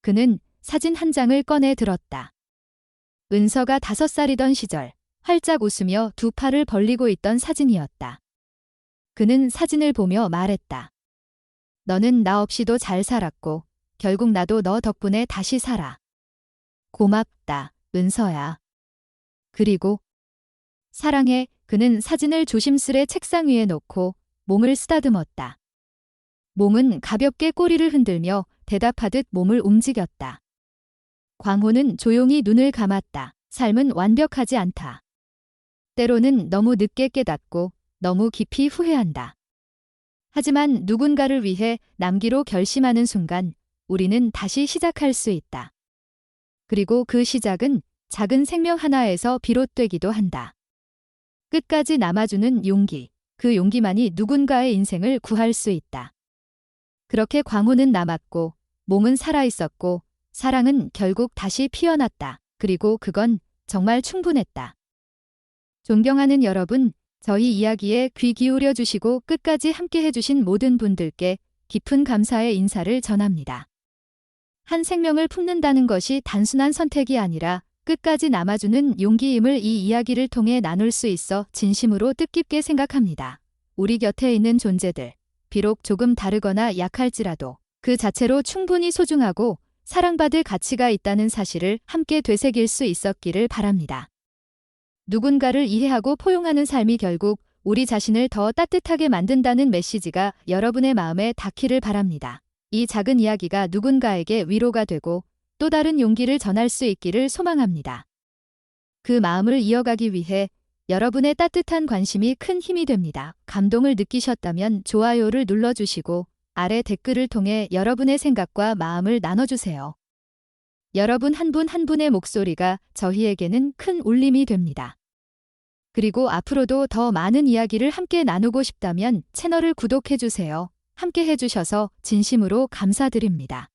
그는 사진 한 장을 꺼내 들었다. 은서가 5살이던 시절 활짝 웃으며 두 팔을 벌리고 있던 사진이었다. 그는 사진을 보며 말했다. 너는 나 없이도 잘 살았고 결국 나도 너 덕분에 다시 살아. 고맙다, 은서야. 그리고 사랑해. 그는 사진을 조심스레 책상 위에 놓고 몸을 쓰다듬었다. 몽은 가볍게 꼬리를 흔들며 대답하듯 몸을 움직였다. 광호는 조용히 눈을 감았다. 삶은 완벽하지 않다. 때로는 너무 늦게 깨닫고 너무 깊이 후회한다. 하지만 누군가를 위해 남기로 결심하는 순간 우리는 다시 시작할 수 있다. 그리고 그 시작은 작은 생명 하나에서 비롯되기도 한다. 끝까지 남아주는 용기, 그 용기만이 누군가의 인생을 구할 수 있다. 그렇게 광호는 남았고, 몽은 살아있었고, 사랑은 결국 다시 피어났다. 그리고 그건 정말 충분했다. 존경하는 여러분, 저희 이야기에 귀 기울여 주시고 끝까지 함께 해주신 모든 분들께 깊은 감사의 인사를 전합니다. 한 생명을 품는다는 것이 단순한 선택이 아니라 끝까지 남아주는 용기임을 이 이야기를 통해 나눌 수 있어 진심으로 뜻깊게 생각합니다. 우리 곁에 있는 존재들, 비록 조금 다르거나 약할지라도 그 자체로 충분히 소중하고 사랑받을 가치가 있다는 사실을 함께 되새길 수 있었기를 바랍니다. 누군가를 이해하고 포용하는 삶이 결국 우리 자신을 더 따뜻하게 만든다는 메시지가 여러분의 마음에 닿기를 바랍니다. 이 작은 이야기가 누군가에게 위로가 되고 또 다른 용기를 전할 수 있기를 소망합니다. 그 마음을 이어가기 위해 여러분의 따뜻한 관심이 큰 힘이 됩니다. 감동을 느끼셨다면 좋아요를 눌러주시고 아래 댓글을 통해 여러분의 생각과 마음을 나눠주세요. 여러분 한 분 한 분의 목소리가 저희에게는 큰 울림이 됩니다. 그리고 앞으로도 더 많은 이야기를 함께 나누고 싶다면 채널을 구독해주세요. 함께 해주셔서 진심으로 감사드립니다.